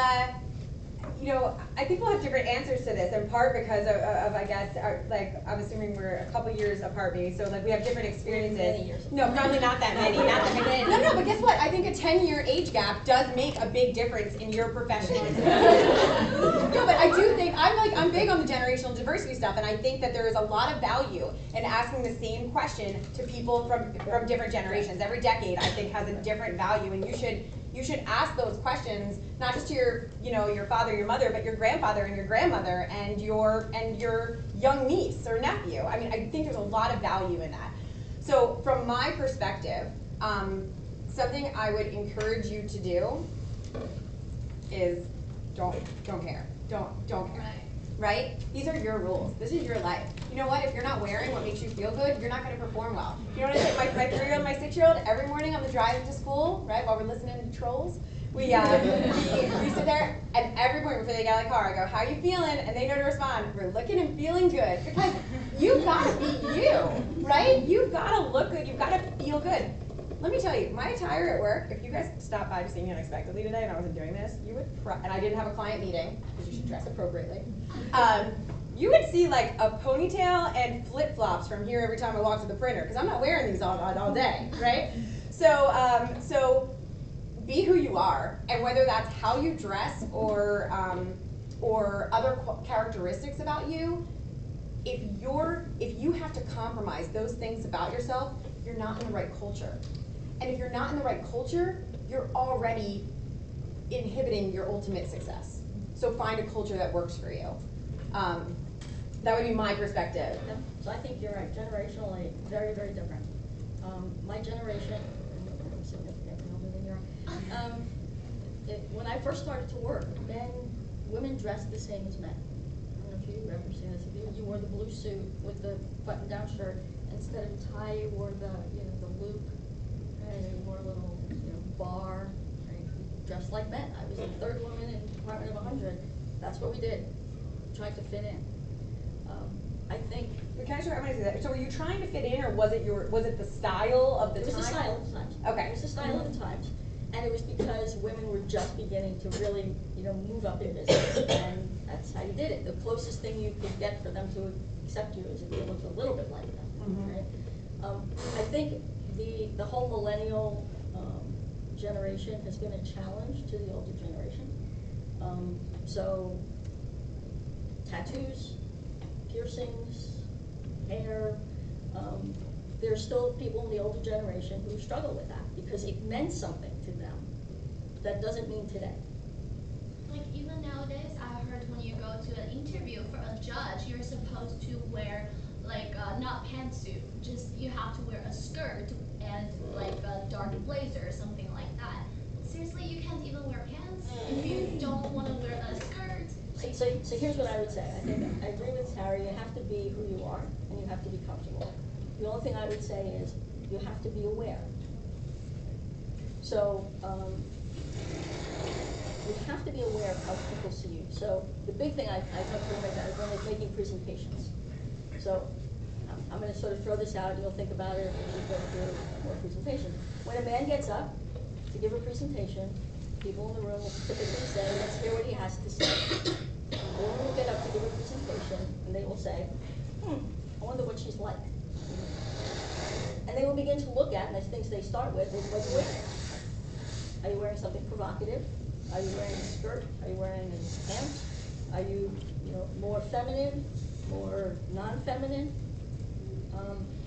you know, I think we'll have different answers to this, in part because of I guess, like, I'm assuming we're a couple years apart maybe, so like we have different experiences. Many years apart. No, probably not that many, not that many. No, but guess what? I think a 10-year age gap does make a big difference in your professional No, but I do think, I'm big on the generational diversity stuff, and I think that there is a lot of value in asking the same question to people from different generations. Every decade, I think, has a different value, and you should ask those questions, not just to your father, your mother, but your grandfather and your grandmother and your young niece or nephew. I mean, I think there's a lot of value in that. So from my perspective, something I would encourage you to do is don't care. Don't care. Right? These are your rules. This is your life. You know what? If you're not wearing what makes you feel good, you're not going to perform well. You know what I say? My 3-year-old, my 6-year-old, every morning on the drive to school, right, while we're listening to Trolls, we sit there, and every morning before they get out of the car, I go, how are you feeling? And they know to respond, we're looking and feeling good. Because you've got to be you, right? You've got to look good. You've got to feel good. Let me tell you, my attire at work, if you guys stopped by to see me unexpectedly today and I wasn't doing this, you would, and I didn't have a client meeting, because you should dress appropriately, you would see like a ponytail and flip-flops from here every time I walk to the printer, because I'm not wearing these all day, right? So be who you are, and whether that's how you dress or other characteristics about you, if you have to compromise those things about yourself, you're not in the right culture. And if you're not in the right culture, you're already inhibiting your ultimate success. So find a culture that works for you. That would be my perspective. Yeah, so I think you're right, generationally, very, very different. My generation, I'm significantly older than you are, when I first started to work, women dressed the same as men. I don't know if you've ever seen this. You wore the blue suit with the button-down shirt. Instead of a tie, you wore the loop, and you wore a little bar. Right? Dressed like men. I was the third woman in a department of 100. That's what we did. Tried to fit in. I think. Can I say that? So were you trying to fit in, or was it the style of the time? It was the style of the times. Okay. It was the style of the times, and it was because women were just beginning to really, move up in business, and that's how you did it. The closest thing you could get for them to accept you is if you looked a little bit like them, right? I think the whole millennial generation has been a challenge to the older generation. So tattoos, piercings, hair. There are still people in the older generation who struggle with that because it meant something to them. That doesn't mean today. Like even nowadays, I heard when you go to an interview for a judge, you're supposed to wear like not pantsuit, just you have to wear a skirt and like a dark blazer or something like that. Seriously, you can't even wear pants if you don't want to wear a skirt. So here's what I would say. I think I agree with Terry. You have to be who you are, and you have to be comfortable. The only thing I would say is you have to be aware. So you have to be aware of how people see you. So the big thing I talk to them about is when they're making presentations. So I'm going to sort of throw this out, and you'll think about it as we go through more presentation. When a man gets up to give a presentation, people in the room will typically say, let's hear what he has to say. A woman will get up to give a presentation, and they will say, I wonder what she's like. And they will begin to look at, and the things they start with is what you're wearing. Are you wearing something provocative? Are you wearing a skirt? Are you wearing pants? Are you, more feminine, more non-feminine?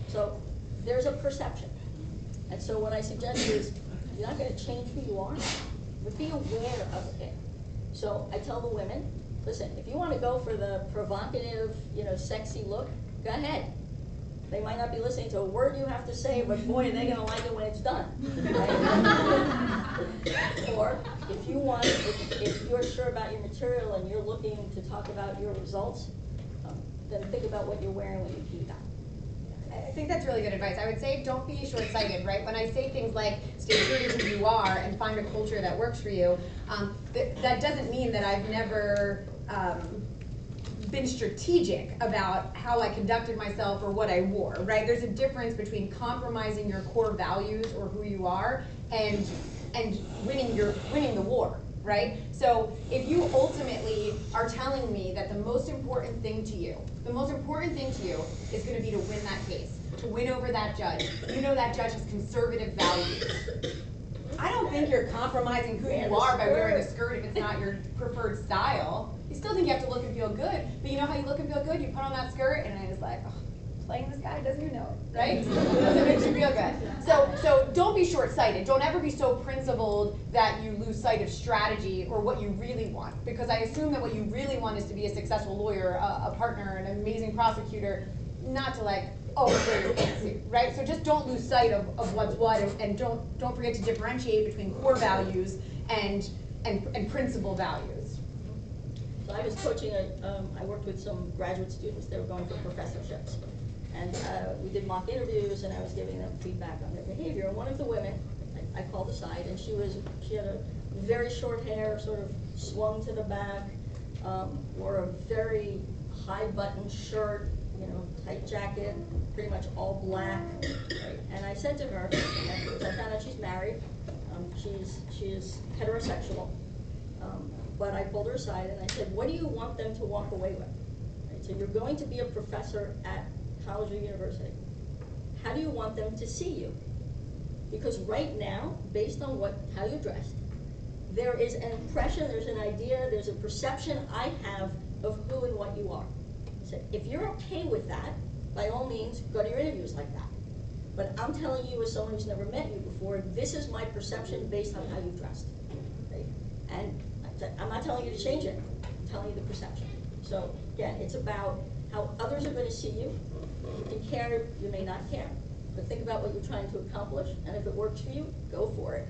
So there's a perception. And so what I suggest is, you're not gonna change who you are, but be aware of it. So I tell the women, listen, if you wanna go for the provocative, sexy look, go ahead. They might not be listening to a word you have to say, but boy, they're gonna like it when it's done. Right? Or if you're sure about your material and you're looking to talk about your results, then think about what you're wearing when you do that. I think that's really good advice. I would say don't be short-sighted, right? When I say things like stay true to who you are and find a culture that works for you, that doesn't mean that I've never been strategic about how I conducted myself or what I wore, right? There's a difference between compromising your core values or who you are and winning the war, right? So if you ultimately are telling me that the most important thing to you is gonna be to win that case, to win over that judge. You know that judge has conservative values. I don't think you're compromising who you are by wearing a skirt if it's not your preferred style. You still think you have to look and feel good, but you know how you look and feel good? You put on that skirt and it's like, oh, playing this guy doesn't even know it, right? Because it makes you feel good. So don't be short-sighted. Don't ever be so principled that you lose sight of strategy or what you really want. Because I assume that what you really want is to be a successful lawyer, a partner, an amazing prosecutor, not to like, oh, you're fancy, right? So just don't lose sight of what's what, and don't forget to differentiate between core values and principal values. So I was coaching, I worked with some graduate students, they were going for professorships. And we did mock interviews and I was giving them feedback on their behavior. And one of the women, I called aside, and she had a very short hair, sort of swung to the back, wore a very high button shirt, tight jacket, pretty much all black. And I said to her, afterwards, I found out she's married, she is heterosexual, but I pulled her aside and I said, what do you want them to walk away with? Right, so you're going to be a professor at college or university. How do you want them to see you? Because right now, based on how you're dressed, there is an impression, there's an idea, there's a perception I have of who and what you are. So if you're okay with that, by all means, go to your interviews like that. But I'm telling you, as someone who's never met you before, this is my perception based on how you've dressed. Okay? And I'm not telling you to change it, I'm telling you the perception. So again, it's about how others are going to see you. You can care, you may not care, but think about what you're trying to accomplish, and if it works for you, go for it.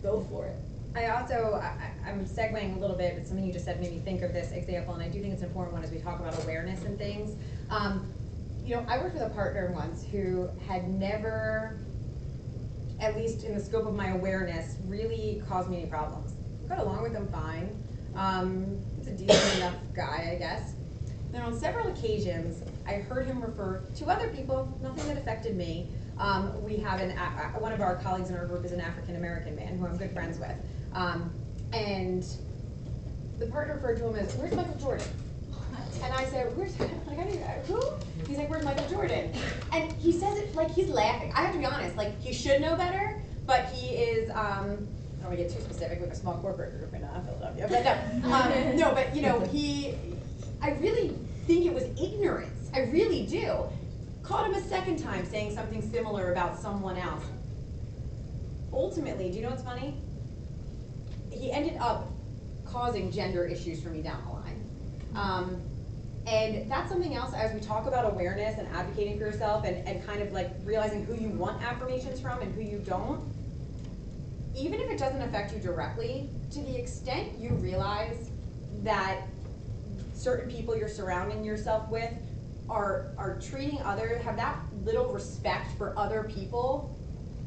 Go for it. I'm segueing a little bit, but something you just said made me think of this example, and I do think it's an important one as we talk about awareness and things. I worked with a partner once who had never, at least in the scope of my awareness, really caused me any problems. Got along with him fine. He's a decent enough guy, I guess. Then on several occasions, I heard him refer to other people, nothing that affected me. We have one of our colleagues in our group is an African-American man who I'm good friends with. And the partner referred to him as, where's Michael Jordan? And I said, who? He's like, where's Michael Jordan? And he says it like he's laughing. I have to be honest, like he should know better, but he is, I don't want to get too specific, we have a small corporate group in Philadelphia, but no, but I really think it was ignorance. I really do. Caught him a second time saying something similar about someone else. Ultimately, do you know what's funny? He ended up causing gender issues for me down the line. And that's something else as we talk about awareness and advocating for yourself and kind of like realizing who you want affirmations from and who you don't. Even if it doesn't affect you directly, to the extent you realize that certain people you're surrounding yourself with are treating others, have that little respect for other people,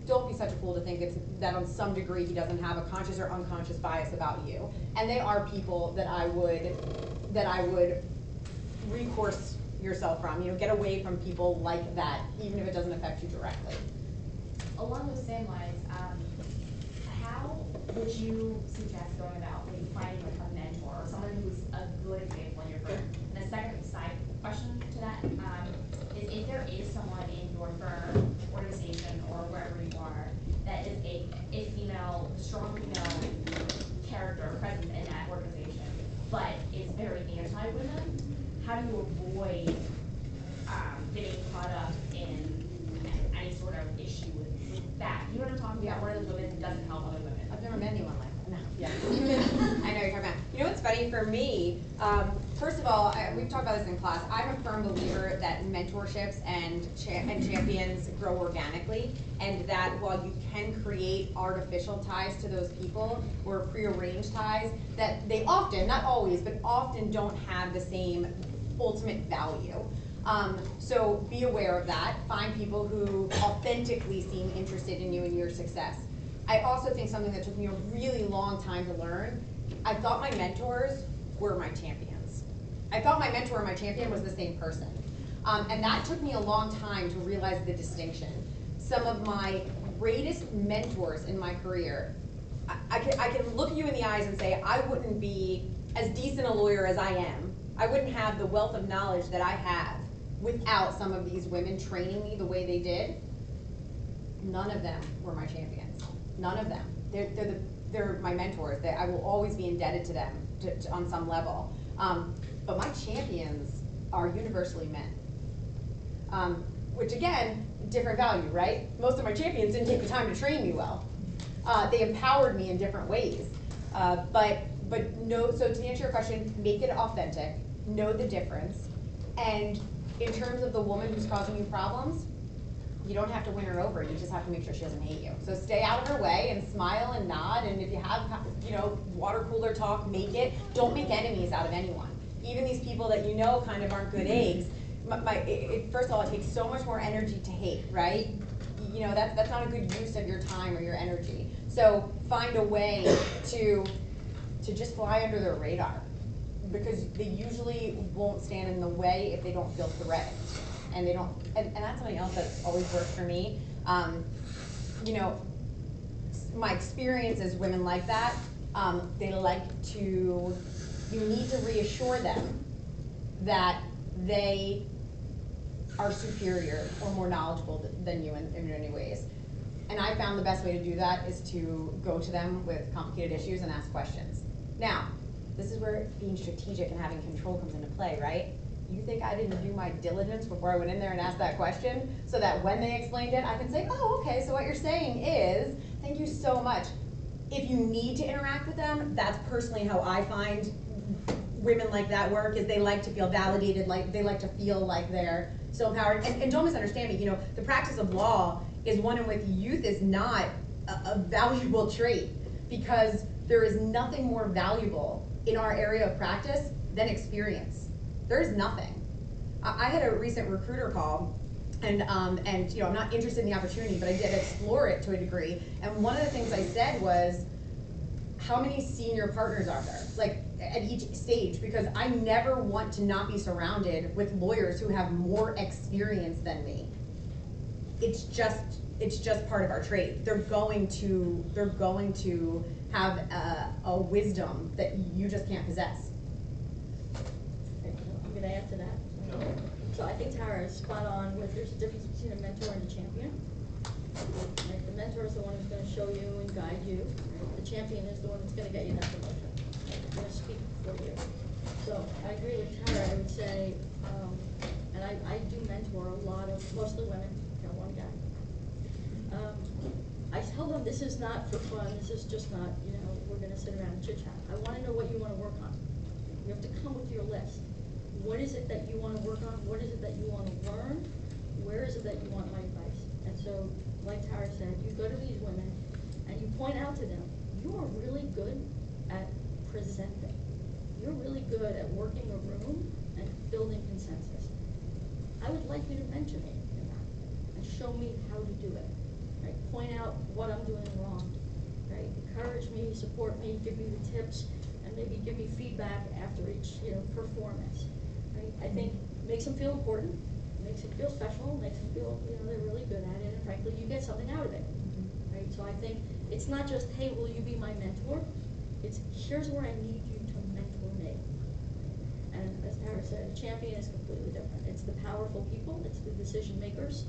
don't be such a fool to think that on some degree he doesn't have a conscious or unconscious bias about you. And they are people that I would recourse yourself from. Get away from people like that, even if it doesn't affect you directly. Along those same lines, how would you suggest going about maybe finding like a mentor or someone who's a good example in your firm? And the second side question to that is if there is someone in your firm, organization, or wherever you are that is a female, strong female character or presence in that organization, but is very anti-women, how do you avoid getting caught up in any sort of issue with that. You know what I'm talking about? One of those women who doesn't help other women. I've never met anyone like that. No. Yeah. I know you're talking about. You know what's funny for me? First of all, we've talked about this in class. I'm a firm believer that mentorships and champions grow organically, and that while you can create artificial ties to those people or prearranged ties, that they often, not always, but often don't have the same ultimate value. So be aware of that. Find people who authentically seem interested in you and your success. I also think something that took me a really long time to learn, I thought my mentors were my champions. I thought my mentor and my champion was the same person. And that took me a long time to realize the distinction. Some of my greatest mentors in my career, I can look you in the eyes and say, I wouldn't be as decent a lawyer as I am. I wouldn't have the wealth of knowledge that I have without some of these women training me the way they did. None of them were my champions. None of them. They're my mentors. I will always be indebted to them on some level. But my champions are universally men. Which again, different value, right? Most of my champions didn't take the time to train me well. They empowered me in different ways. But no, so to answer your question, make it authentic, know the difference, and in terms of the woman who's causing you problems, you don't have to win her over, you just have to make sure she doesn't hate you. So stay out of her way and smile and nod, and if you have, water cooler talk, make it. Don't make enemies out of anyone. Even these people that you know kind of aren't good eggs, first of all, it takes so much more energy to hate, right? That's not a good use of your time or your energy. So find a way to just fly under their radar, because they usually won't stand in the way if they don't feel threatened. And they don't, and that's something else that's always worked for me. My experience is women like that, you need to reassure them that they are superior or more knowledgeable than you in many ways. And I found the best way to do that is to go to them with complicated issues and ask questions. Now, this is where being strategic and having control comes into play, right? You think I didn't do my diligence before I went in there and asked that question, so that when they explained it, I can say, oh, okay, so what you're saying is, thank you so much. If you need to interact with them, that's personally how I find women like that work, is they like to feel validated, they like to feel like they're so empowered. And don't misunderstand me, the practice of law is one in which youth is not a valuable trait, because there is nothing more valuable in our area of practice than experience. There's nothing. I had a recent recruiter call, and I'm not interested in the opportunity, but I did explore it to a degree. And one of the things I said was, how many senior partners are there, like at each stage? Because I never want to not be surrounded with lawyers who have more experience than me. It's just part of our trade. They're going to have a wisdom that you just can't possess. I'm going to add to that. So I think Tara is spot on with there's a difference between a mentor and a champion. Right? The mentor is the one who's going to show you and guide you. Right? The champion is the one that's going to get you that promotion. Right? They're going to speak for you. So I agree with Tara. I would say, and I do mentor mostly women, one guy. I tell them this is not for fun. This is just not, we're going to sit around and chit chat. I want to know what you want to work on. You have to come with your list. What is it that you want to work on? What is it that you want to learn? Where is it that you want my advice? And so, like Tara said, you go to these women and you point out to them, you are really good at presenting. You're really good at working a room and building consensus. I would like you to mentor me in that and show me how to do it. Right? Point out what I'm doing wrong. Right? Encourage me, support me, give me the tips, and maybe give me feedback after each performance. Right? I think it makes them feel important, makes them feel special, makes them feel they're really good at it, and frankly you get something out of it. Right? So I think it's not just, hey, will you be my mentor? It's, here's where I need you to mentor me. And as Tara said, a champion is completely different. It's the powerful people, it's the decision makers.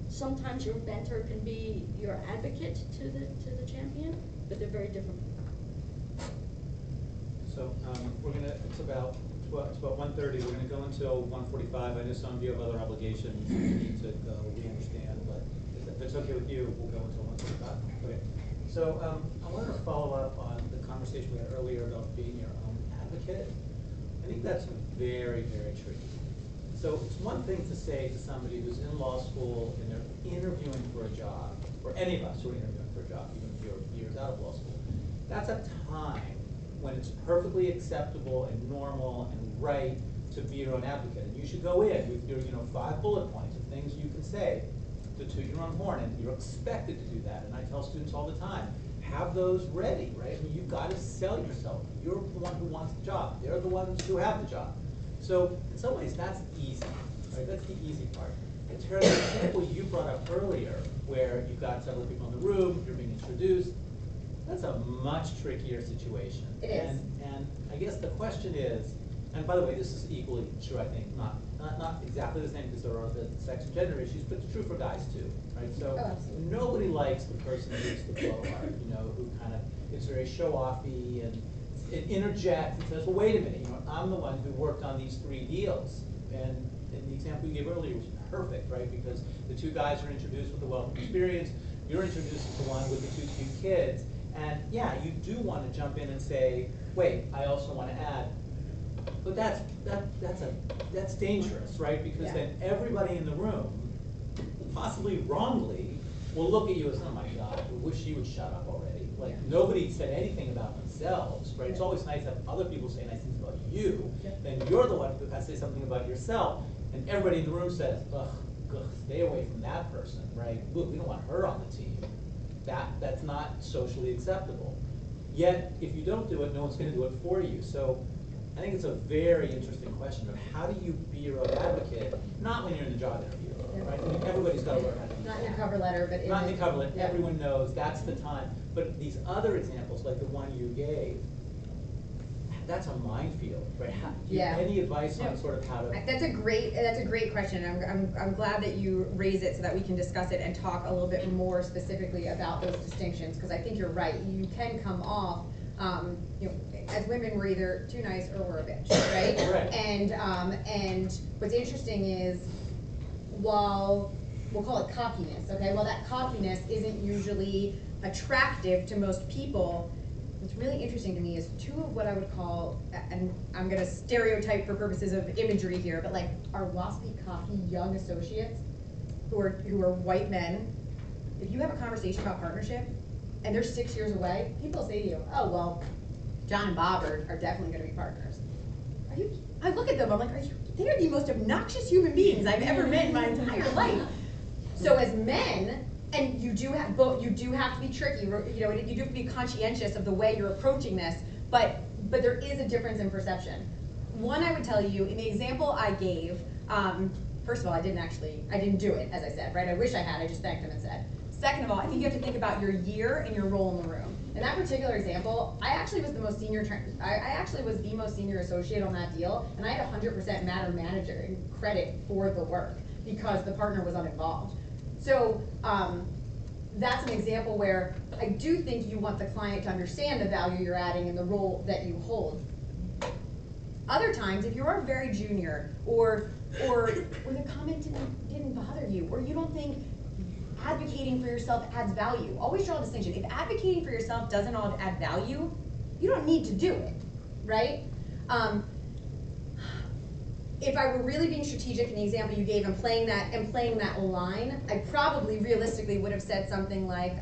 Sometimes your mentor can be your advocate to the champion, but they're very different people. So it's about It's about 1:30, we're gonna go until 1:45. I know some of you have other obligations, you need to go, we understand, but if it's okay with you, we'll go until 1:45. Okay. So, I wanted to follow up on the conversation we had earlier about being your own advocate. I think that's very, very tricky. So it's one thing to say to somebody who's in law school and they're interviewing for a job, or any of us who are interviewing for a job, even if you're years out of law school, that's a time when it's perfectly acceptable and normal and right to be your own advocate. And you should go in with your, 5 bullet points of things you can say to toot your own horn, and you're expected to do that. And I tell students all the time, have those ready, right? I mean, you've got to sell yourself. You're the one who wants the job. They're the ones who have the job. So in some ways, that's easy, right? That's the easy part. In terms of the example you brought up earlier, where you've got several people in the room, you're being introduced, that's a much trickier situation. It is. And I guess the question is, and by the way, this is equally true, I think, not exactly the same because there are the sex and gender issues, but it's true for guys too, right? So Oh, absolutely. nobody likes the person who's the blowhard, who kind of is very show-offy and interjects and says, well, wait a minute, I'm the one who worked on these 3 deals. And the example you gave earlier was perfect, right? Because the 2 guys are introduced with a wealth of experience, you're introduced as the one with the 2 cute kids, and yeah, you do want to jump in and say, wait, I also want to add. But that's dangerous, right? Because Yeah. then everybody in the room, possibly wrongly, will look at you as, oh my God, I wish you would shut up already. Like, Yeah. nobody said anything about themselves, right? It's Yeah. always nice to have other people say nice things about you. Yeah. Then you're the one who has to say something about yourself, and everybody in the room says, ugh, stay away from that person, right? Look, we don't want her on the team. That's not socially acceptable. Yet, if you don't do it, no one's gonna do it for you. So I think it's a very interesting question of how do you be your own advocate, not when you're in the job interview, right? I mean, everybody's gotta learn how to do that. Not in the cover letter, but in Not in the cover letter, yeah. everyone knows that's the time. But these other examples, like the one you gave, that's a minefield, right? Do you have Yeah. any advice on No. sort of how to? That's a great question. I'm glad that you raise it so that we can discuss it and talk a little bit more specifically about those distinctions, because I think you're right. You can come off, as women, we're either too nice or we're a bitch, right? Right. And what's interesting is, while we'll call it cockiness, okay? While that cockiness isn't usually attractive to most people, what's really interesting to me is 2 of what I would call, and I'm gonna stereotype for purposes of imagery here, but like our waspy, cocky young associates who are white men. If you have a conversation about partnership and they're 6 years away, people say to you, oh, well, John and Bob are definitely gonna be partners. I look at them, I'm like, they are the most obnoxious human beings I've ever met in my entire life. So as men, and you do have to be tricky, you do have to be conscientious of the way you're approaching this, but there is a difference in perception. One, I would tell you, in the example I gave, first of all, I didn't do it, as I said, right? I wish I had, I just thanked them and said. Second of all, I think you have to think about your year and your role in the room. In that particular example, I actually was the most senior associate on that deal, and I had 100% matter manager credit for the work because the partner was uninvolved. So that's an example where I do think you want the client to understand the value you're adding and the role that you hold. Other times, if you are very junior, or the comment didn't bother you, or you don't think advocating for yourself adds value, always draw a distinction. If advocating for yourself doesn't add value, you don't need to do it, right? If I were really being strategic in the example you gave and playing that line, I probably realistically would have said something like,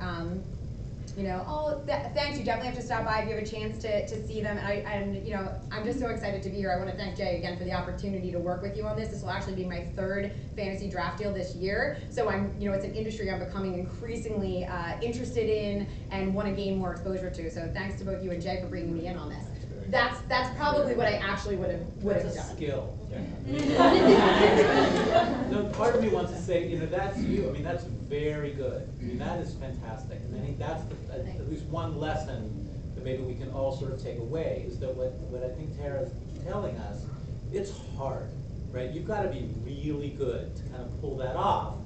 thanks, you definitely have to stop by if you have a chance to see them. And I'm just so excited to be here. I want to thank Jay again for the opportunity to work with you on this. This will actually be my 3rd fantasy draft deal this year. So it's an industry I'm becoming increasingly interested in and want to gain more exposure to. So thanks to both you and Jay for bringing me in on this. That's probably what I actually would have That's done. a skill. No, part of me wants to say, that's you. I mean, that's very good. I mean, that is fantastic. And I think that's at least one lesson that maybe we can all sort of take away is that what I think Tara's telling us, it's hard, right? You've got to be really good to kind of pull that off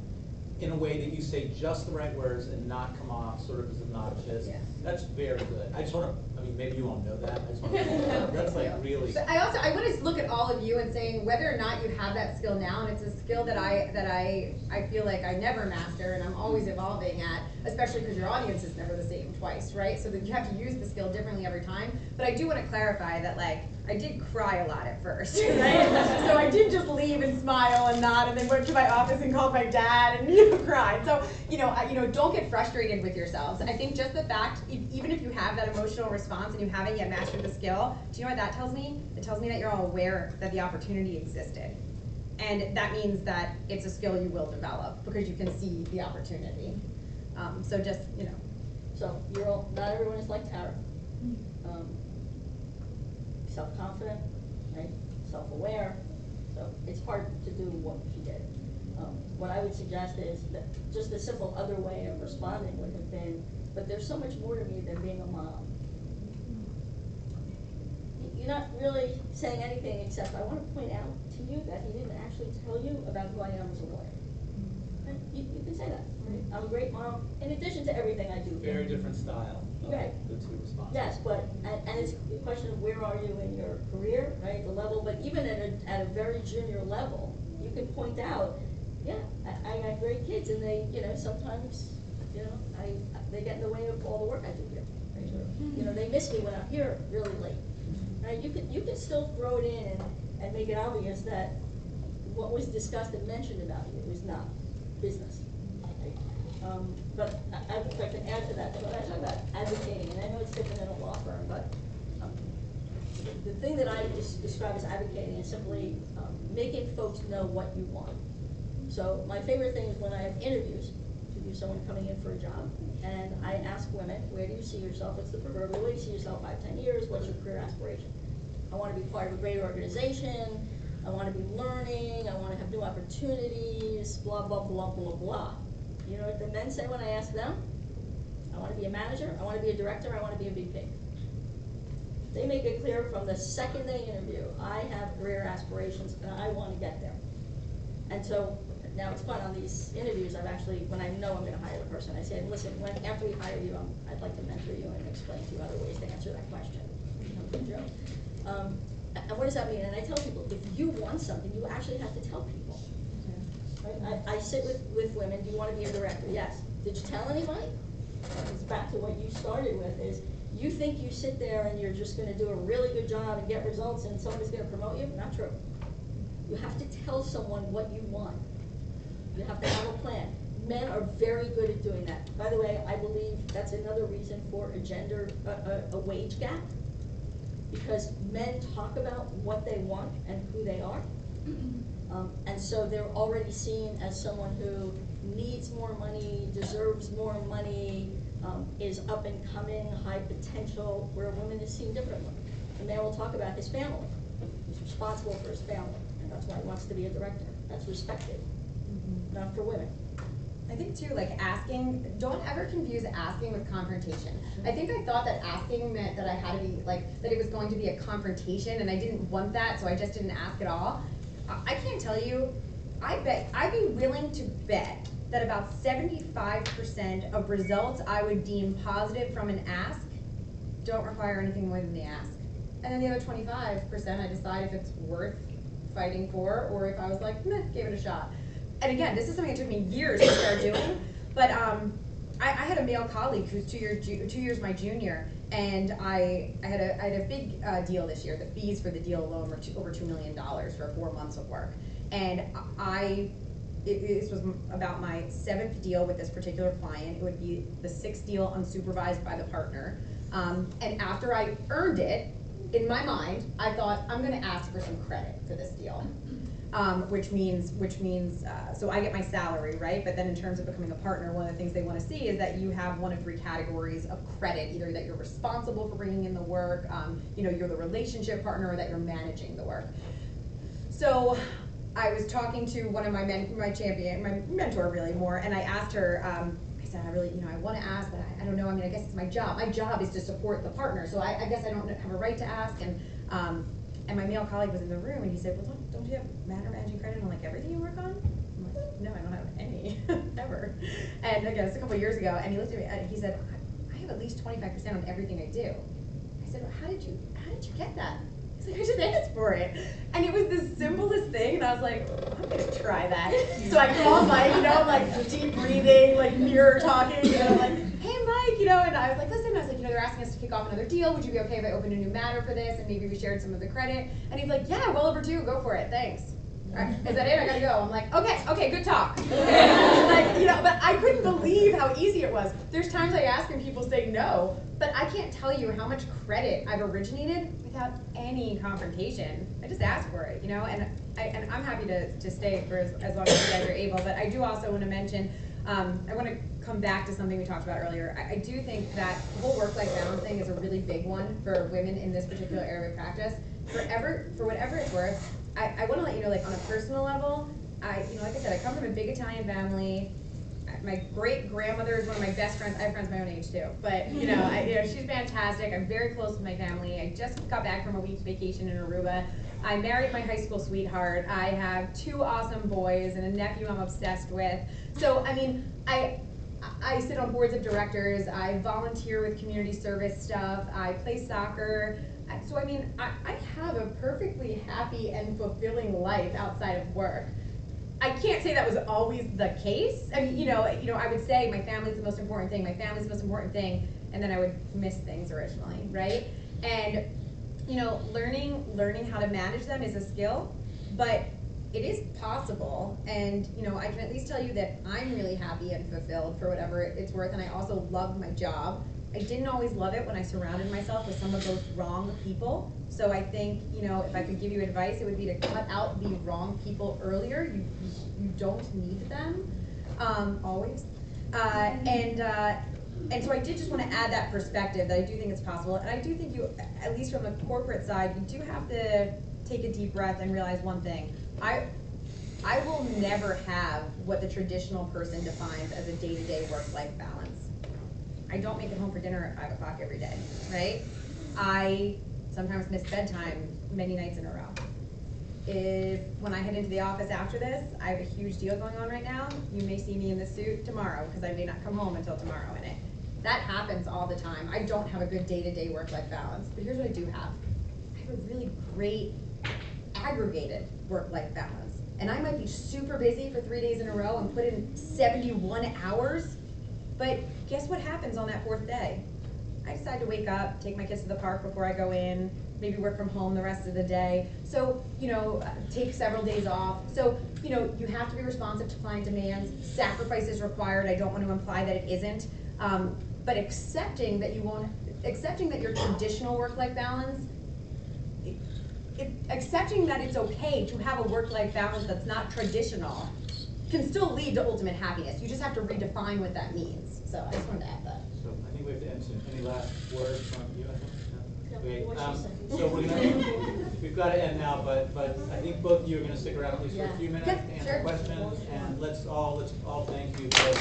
in a way that you say just the right words and not come off sort of as obnoxious. Yes. That's very good. I just want to I mean, maybe you won't know that, I just want to, that's like really. But I want to look at all of you and saying whether or not you have that skill now, and it's a skill that I feel like I never master and I'm always evolving at, especially because your audience is never the same twice, right? So that you have to use the skill differently every time. But I do want to clarify that, like, I did cry a lot at first, right? So I did just leave and smile and nod, and then went to my office and called my dad and cried. So don't get frustrated with yourselves. I think just the fact, even if you have that emotional response and you haven't yet mastered the skill, do you know what that tells me? It tells me that you're all aware that the opportunity existed, and that means that it's a skill you will develop because you can see the opportunity. So just So you're all, not everyone is like Tara. Self-confident, right? Self-aware. So it's hard to do what she did. What I would suggest is that just a simple other way of responding would have been, but there's so much more to me than being a mom. You're not really saying anything except I want to point out to you that he didn't actually tell you about who I am as a lawyer. Right? You can say that. Right? I'm a great mom, in addition to everything I do. Very different style of Right. the two responses. Yes, but, and it's a question of where are you in your career, right, the level, but even at a very junior level, you can point out, yeah, I got great kids, and they, sometimes, they get in the way of all the work I do here, right? Or, they miss me when I'm here really late, right? You can still throw it in and make it obvious that what was discussed and mentioned about you was not business. But if I can add to that, when I talk about advocating, and I know it's different in a law firm, but the thing that I describe as advocating is simply making folks know what you want. So my favorite thing is when I have interviews, someone coming in for a job, and I ask women, where do you see yourself? What's the proverbial way do you see yourself 5-10 years? What's your career aspiration? I want to be part of a great organization. I want to be learning. I want to have new opportunities, blah, blah, blah, blah, blah. You know what the men say when I ask them? I want to be a manager, I want to be a director, I want to be a VP. They make it clear from the second they interview, I have career aspirations and I want to get there. And so, now it's fun on these interviews, I've actually, when I know I'm going to hire the person, I say, listen, after we hire you, I'd like to mentor you and explain to you other ways to answer that question. And what does that mean? And I tell people, if you want something, you actually have to tell people. Right? I sit with women, do you want to be a director? Yes. Did you tell anybody? It's back to what you started with, is you think you sit there and you're just going to do a really good job and get results and somebody's going to promote you? Not true. You have to tell someone what you want. You have to have a plan. Men are very good at doing that. By the way, I believe that's another reason for a wage gap, because men talk about what they want and who they are. And so they're already seen as someone who needs more money, deserves more money, is up and coming, high potential, where a woman is seen differently. A man will talk about his family. He's responsible for his family, and that's why he wants to be a director. That's respected, not for women. I think too, like asking, don't ever confuse asking with confrontation. I think I thought that asking meant that I had to be, like, that it was going to be a confrontation, and I didn't want that, so I just didn't ask at all. I can't tell you, I'd be willing to bet that about 75% of results I would deem positive from an ask don't require anything more than the ask. And then the other 25%, I decide if it's worth fighting for, or if I was like, meh, give it a shot. And again, this is something that took me years to start doing, but I had a male colleague who's 2 years my junior, and I had a big deal this year. The fees for the deal alone were over $2 million for 4 months of work. And this was about my 7th deal with this particular client. It would be the 6th deal unsupervised by the partner. And after I earned it, in my mind, I thought, I'm gonna ask for some credit for this deal. Which means, so I get my salary, right? But then in terms of becoming a partner, one of the things they want to see is that you have one of 3 categories of credit, either that you're responsible for bringing in the work, you're the relationship partner, or that you're managing the work. So I was talking to one of my mentor really more, and I asked her, I said, I want to ask, but I don't know, I guess it's my job. My job is to support the partner, so I guess I don't have a right to ask. And my male colleague was in the room, and he said, well, don't you have managing credit on like everything you work on? I'm like, no, I don't have any, ever. And again, it's a couple years ago, and he looked at me and he said, I have at least 25% on everything I do. I said, well, how did you get that? He's like, I just asked for it. And it was the simplest thing, and I was like, I'm gonna try that. So I called Mike, like deep breathing, like mirror talking, like, hey Mike, and I was like, listen, they're asking us to kick off another deal. Would you be okay if I opened a new matter for this, and maybe we shared some of the credit? And he's like, yeah, well overdue, go for it, thanks. Is that it? I gotta go. I'm like, okay, good talk. But I couldn't believe how easy it was. There's times I ask and people say no, but I can't tell you how much credit I've originated without any confrontation. I just ask for it, and I'm happy to stay for as long as you guys are able. But I do also want to mention, I want to come back to something we talked about earlier. I do think that the whole work-life balance thing is a really big one for women in this particular area of practice. For whatever it's worth, I want to let you know, like on a personal level, like I said, I come from a big Italian family. My great grandmother is one of my best friends. I have friends my own age too, but she's fantastic. I'm very close with my family. I just got back from a week's vacation in Aruba. I married my high school sweetheart. I have 2 awesome boys and a nephew I'm obsessed with. So I sit on boards of directors. I volunteer with community service stuff. I play soccer. So I have a perfectly happy and fulfilling life outside of work. I can't say that was always the case. I would say my family's the most important thing. My family's the most important thing, and then I would miss things originally, right? And learning how to manage them is a skill, but it is possible. And I can at least tell you that I'm really happy and fulfilled for whatever it's worth, and I also love my job. I didn't always love it when I surrounded myself with some of those wrong people. So I think, if I could give you advice, it would be to cut out the wrong people earlier. You don't need them, always. And so I did just want to add that perspective that I do think it's possible. And I do think you, at least from the corporate side, you do have to take a deep breath and realize one thing. I will never have what the traditional person defines as a day-to-day work-life balance. I don't make it home for dinner at 5 o'clock every day, right? I sometimes miss bedtime many nights in a row. When I head into the office after this, I have a huge deal going on right now. You may see me in the suit tomorrow because I may not come home until tomorrow in it. That happens all the time. I don't have a good day-to-day work-life balance, but here's what I do have. I have a really great aggregated work-life balance. And I might be super busy for 3 days in a row and put in 71 hours, but guess what happens on that 4th day? I decide to wake up, take my kids to the park before I go in, maybe work from home the rest of the day. So, take several days off. So, you have to be responsive to client demands. Sacrifice is required. I don't want to imply that it isn't. But accepting that your traditional work-life balance, accepting that it's okay to have a work-life balance that's not traditional can still lead to ultimate happiness. You just have to redefine what that means. So I just wanted to add that. So I think we have to end soon. Any last words from you? No, Okay, what she said. so we've got to end now, but I think both of you are going to stick around at least for a few minutes Yeah, to answer sure. questions, and let's all thank you for